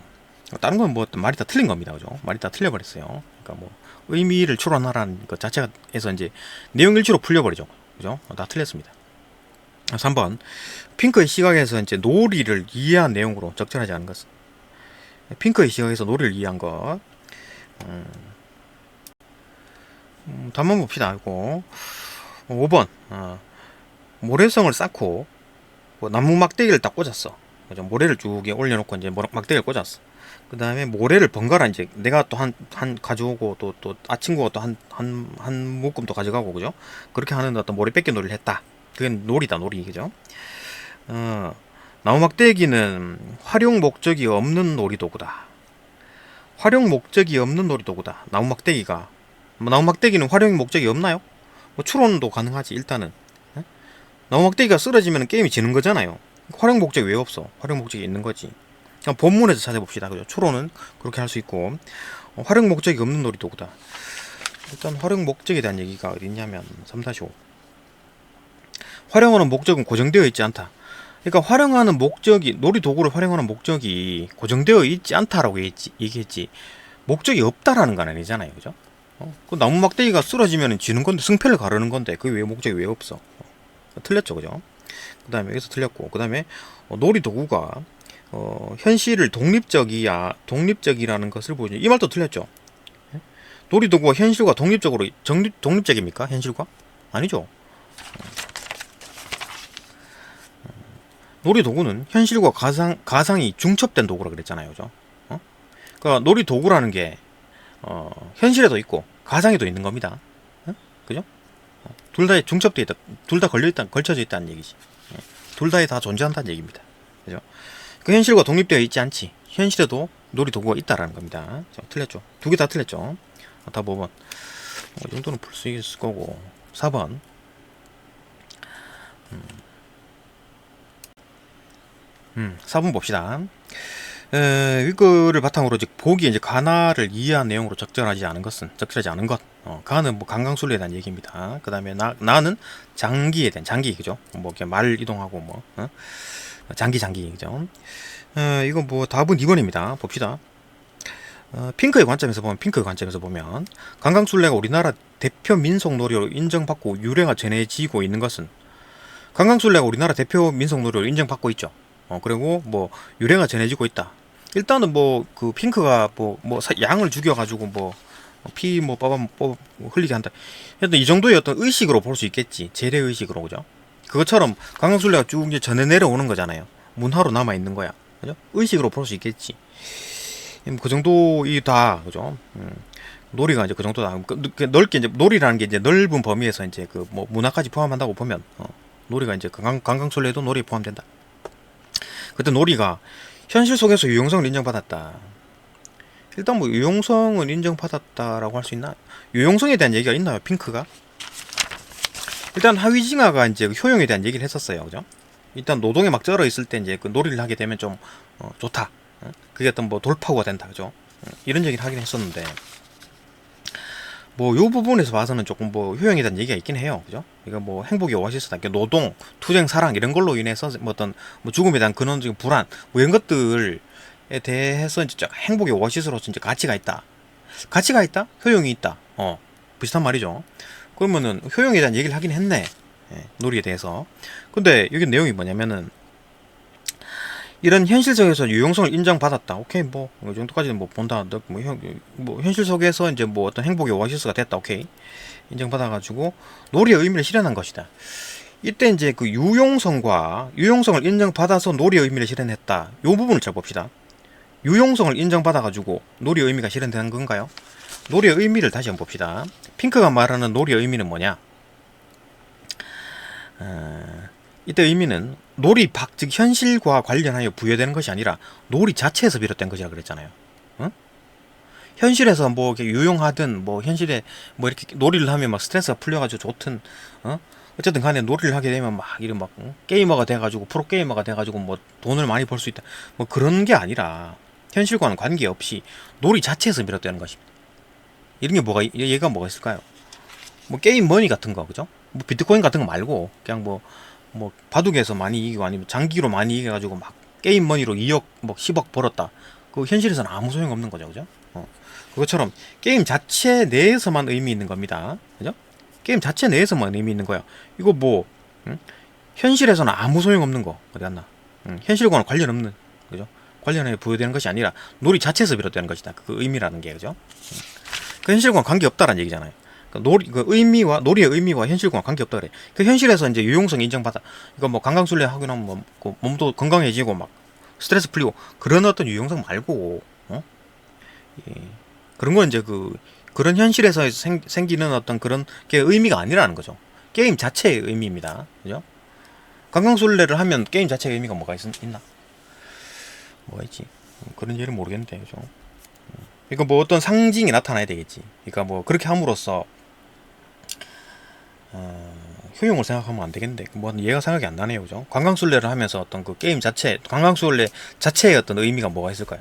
다른 건 뭐 말이 다 틀린 겁니다, 그죠? 말이 다 틀려버렸어요. 그러니까 뭐 의미를 추론하라는 것 자체에서 이제 내용 일치로 풀려버리죠, 그죠? 다 틀렸습니다. 3번. 핑크의 시각에서 이제 놀이를 이해한 내용으로 적절하지 않은 것은? 핑크의 시각에서 놀이를 이해한 것. 답만 봅시다. 이거 5번. 모래성을 쌓고 나무 막대기를 딱 꽂았어. 그죠? 모래를 쭉 올려놓고 이제 막대기를 꽂았어. 그 다음에 모래를 번갈아 이제 내가 또 한 가져오고 또 친구가 또 한 묶음 또 가져가고, 그죠? 그렇게 하는 어떤 모래 뺏기 놀이를 했다. 그건 놀이다, 놀이, 그죠? 나무 막대기는 활용 목적이 없는 놀이도구다. 활용 목적이 없는 놀이도구다. 나무 막대기는 활용 목적이 없나요? 뭐 추론도 가능하지. 일단은 나무 막대기가 쓰러지면 게임이 지는 거잖아요. 활용 목적이 왜 없어? 활용 목적이 있는 거지. 그냥 본문에서 찾아봅시다. 그죠? 초로는 그렇게 할 수 있고, 활용 목적이 없는 놀이도구다. 일단 활용 목적에 대한 얘기가 어디 있냐면 3-5. 활용하는 목적은 고정되어 있지 않다. 그러니까 활용하는 목적이, 놀이도구를 활용하는 목적이 고정되어 있지 않다라고 얘기했지, 목적이 없다라는 건 아니잖아요. 그죠? 그 나무 막대기가 쓰러지면 지는 건데, 승패를 가르는 건데 그게 왜 목적이 왜 없어? 틀렸죠. 그죠? 그 다음에 여기서 틀렸고, 그 다음에 놀이도구가 현실을 독립적이라는 것을 보여줘. 이 말도 틀렸죠. 놀이도구가 현실과 독립적으로 독립적입니까? 현실과? 아니죠. 놀이도구는 현실과 가상이 중첩된 도구라 그랬잖아요. 그죠? 그러니까 놀이도구라는 게 현실에도 있고 가상에도 있는 겁니다. 그죠? 둘 다에 중첩되어 있다. 둘 다 걸쳐져 있다는 얘기지. 둘 다에 다 존재한다는 얘기입니다. 그죠? 그 현실과 독립되어 있지 않지. 현실에도 놀이도구가 있다라는 겁니다. 틀렸죠. 두 개 다 틀렸죠. 다 5번. 이 정도는 풀 수 있을 거고. 4번. 4번 봅시다. 이거를 바탕으로 이제 보기에 이제 가나를 이해한 내용으로 적절하지 않은 것. 가는 뭐 강강술래에 대한 얘기입니다. 그 다음에 나는 장기에 대한, 장기, 그죠? 뭐, 이렇게 말 이동하고 뭐, 장기, 그죠? 이거 뭐 답은 2번입니다. 봅시다. 핑크의 관점에서 보면 강강술래가 우리나라 대표 민속놀이로 인정받고 유래가 전해지고 있는 것은, 강강술래가 우리나라 대표 민속놀이로 인정받고 있죠. 그리고 뭐 유래가 전해지고 있다. 일단은 뭐 그 핑크가 양을 죽여가지고 뭐 피 뭐 흘리게 한다. 일단 이 정도의 어떤 의식으로 볼 수 있겠지. 재래 의식으로. 그죠? 그것처럼 강강술래가 쭉 이제 전해 내려오는 거잖아요. 문화로 남아 있는 거야. 그죠? 의식으로 볼 수 있겠지. 그 정도이다. 그죠? 놀이가 이제 그 정도다. 넓게 이제 놀이라는 게 이제 넓은 범위에서 이제 그 뭐 문화까지 포함한다고 보면 놀이가 이제 강강술래도 놀이에 포함된다. 그때 놀이가 현실 속에서 유용성을 인정받았다. 일단 뭐 유용성은 인정받았다라고 할 수 있나? 유용성에 대한 얘기가 있나요? 핑크가? 일단 하위징하가 이제 그 효용에 대한 얘기를 했었어요. 그죠? 일단 노동에 막 쩔어 있을 때 이제 그 놀이를 하게 되면 좀 좋다. 그게 어떤 뭐 돌파구가 된다. 그죠? 이런 얘기를 하긴 했었는데, 뭐 요 부분에서 봐서는 조금 뭐 효용에 대한 얘기가 있긴 해요. 그죠? 이거 뭐 행복의 오아시스다. 노동, 투쟁, 사랑 이런 걸로 인해서 뭐 어떤 뭐 죽음에 대한 근원적인 불안 뭐 이런 것들에 대해서 이제 행복의 오아시스로서 이제 가치가 있다. 가치가 있다? 효용이 있다. 비슷한 말이죠. 그러면은 효용에 대한 얘기를 하긴 했네. 놀이에 대해서. 근데 여기 내용이 뭐냐면은, 이런 현실 속에서 유용성을 인정받았다. 오케이, 뭐, 이 정도까지는 뭐 본다. 뭐, 현실 속에서 이제 뭐 어떤 행복의 오아시스가 됐다. 오케이. 인정받아가지고, 놀이의 의미를 실현한 것이다. 이때 이제 그 유용성을 인정받아서 놀이의 의미를 실현했다. 요 부분을 잘 봅시다. 유용성을 인정받아가지고 놀이의 의미가 실현되는 건가요? 놀이의 의미를 다시 한번 봅시다. 핑크가 말하는 놀이의 의미는 뭐냐? 이때 의미는 놀이박, 즉 현실과 관련하여 부여되는 것이 아니라 놀이 자체에서 비롯된 것이라 그랬잖아요. 현실에서 뭐 이렇게 유용하든, 뭐 현실에 뭐 이렇게 놀이를 하면 막 스트레스가 풀려가지고 좋든, 어쨌든 간에 놀이를 하게 되면 막 이런 막 게이머가 돼가지고, 프로 게이머가 돼가지고 뭐 돈을 많이 벌 수 있다. 뭐 그런 게 아니라 현실과는 관계없이 놀이 자체에서 비롯되는 것입니다. 이런 게 얘가 뭐가 있을까요? 뭐 게임 머니 같은 거, 그죠? 뭐 비트코인 같은 거 말고 그냥 뭐 바둑에서 많이 이기고 아니면 장기로 많이 이겨가지고 막 게임 머니로 2억 뭐 10억 벌었다. 그 현실에서는 아무 소용 없는 거죠. 그죠? 그것처럼 게임 자체 내에서만 의미 있는 겁니다. 그죠? 게임 자체 내에서만 의미 있는 거야. 이거 뭐 현실에서는 아무 소용 없는 거 어디 갔나? 현실과는 관련 없는, 그죠? 관련해 부여되는 것이 아니라 놀이 자체에서 비롯되는 것이다. 그 의미라는 게, 그죠? 그 현실과는 관계 없다라는 얘기잖아요. 놀이의 의미와 현실과는 관계 없다 그래. 그 현실에서 이제 유용성 인정받아. 이거 뭐 강강술래 하고 나면 뭐 몸도 건강해지고 막 스트레스 풀리고 그런 어떤 유용성 말고, 예. 그런 건 이제 그런 현실에서 생기는 어떤 그런 게 의미가 아니라는 거죠. 게임 자체의 의미입니다. 그죠? 강강술래를 하면 게임 자체의 의미가 뭐가 있나? 뭐가 있지? 그런 예를 모르겠는데, 그죠? 그러니까 뭐 어떤 상징이 나타나야 되겠지. 그러니까 뭐 그렇게 함으로써 효용을 생각하면 안 되겠는데 뭐 이해가 생각이 안 나네요, 그죠? 관광술래를 하면서 어떤 그 게임 자체, 관광술래 자체의 어떤 의미가 뭐가 있을까요?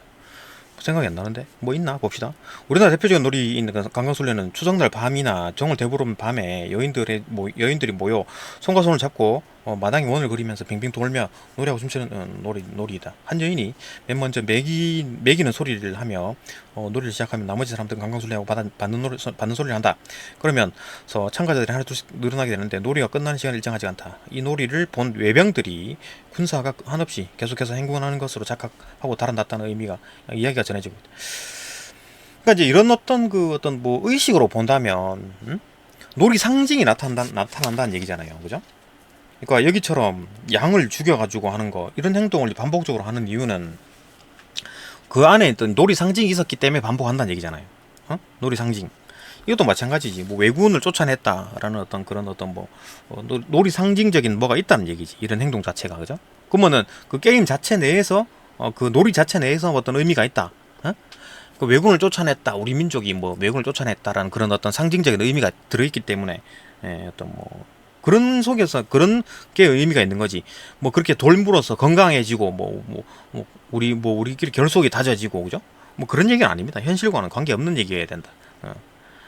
생각이 안 나는데 뭐 있나 봅시다. 우리나라 대표적인 놀이 있는 관광술래는 추석날 밤이나 정월 대보름 밤에 여인들이 모여 손과 손을 잡고 마당에 원을 그리면서 빙빙 돌며 노래하고 춤추는 놀이이다. 한 여인이 맨 먼저 매기는 소리를 하며 놀이를 시작하면 나머지 사람들은 관광술래하고 받는 소리를 한다. 그러면서 참가자들이 하나 둘씩 늘어나게 되는데 놀이가 끝나는 시간이 일정하지 않다. 이 놀이를 본 외병들이 군사가 한없이 계속해서 행군하는 것으로 착각하고 달아났다는 이야기가 전해지고 있다. 그러니까 이제 이런 어떤 뭐 의식으로 본다면 놀이 상징이 나타난다는 얘기잖아요, 그죠? 그러니까 여기처럼 양을 죽여가지고 하는 거 이런 행동을 반복적으로 하는 이유는 그 안에 있던 놀이 상징이 있었기 때문에 반복한다는 얘기잖아요. 놀이 상징. 이것도 마찬가지지. 뭐 왜군을 쫓아냈다라는 어떤 그런 어떤 뭐 놀이 상징적인 뭐가 있다는 얘기지. 이런 행동 자체가, 그죠? 그러면은 그 게임 자체 내에서 그 놀이 자체 내에서 어떤 의미가 있다. 그 왜군을 쫓아냈다. 우리 민족이 뭐 왜군을 쫓아냈다라는 그런 어떤 상징적인 의미가 들어있기 때문에 어떤 뭐 그런 속에서 그런 게 의미가 있는 거지. 뭐 그렇게 돌물어서 건강해지고 우리끼리 결속이 다져지고, 그죠? 뭐 그런 얘기는 아닙니다. 현실과는 관계없는 얘기여야 된다.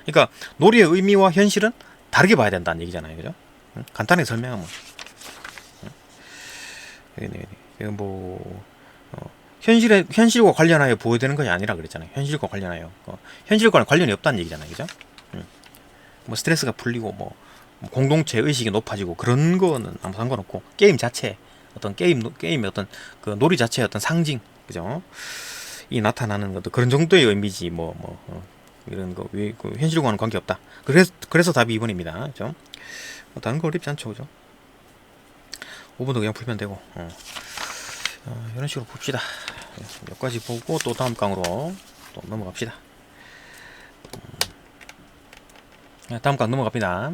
그러니까 놀이의 의미와 현실은 다르게 봐야 된다는 얘기잖아요, 그죠? 간단하게 설명하면 뭐 현실과 관련하여 보호되는 것이 아니라 그랬잖아요. 현실과 관련하여 현실과는 관련이 없다는 얘기잖아요, 그죠? 뭐 스트레스가 풀리고 뭐 공동체 의식이 높아지고 그런 거는 아무 상관없고 게임 자체 어떤 게임의 어떤 그 놀이 자체의 어떤 상징, 그죠? 이 나타나는 것도 그런 정도의 의미지 이런 거 그 현실과는 관계 없다. 그래서 답이 2번입니다. 그죠? 다른 거 어렵지 않죠, 그죠? 5번도 그냥 풀면 되고 이런 식으로 봅시다. 여기까지 보고 또 다음 강으로 또 넘어갑시다. 다음 강 넘어갑니다.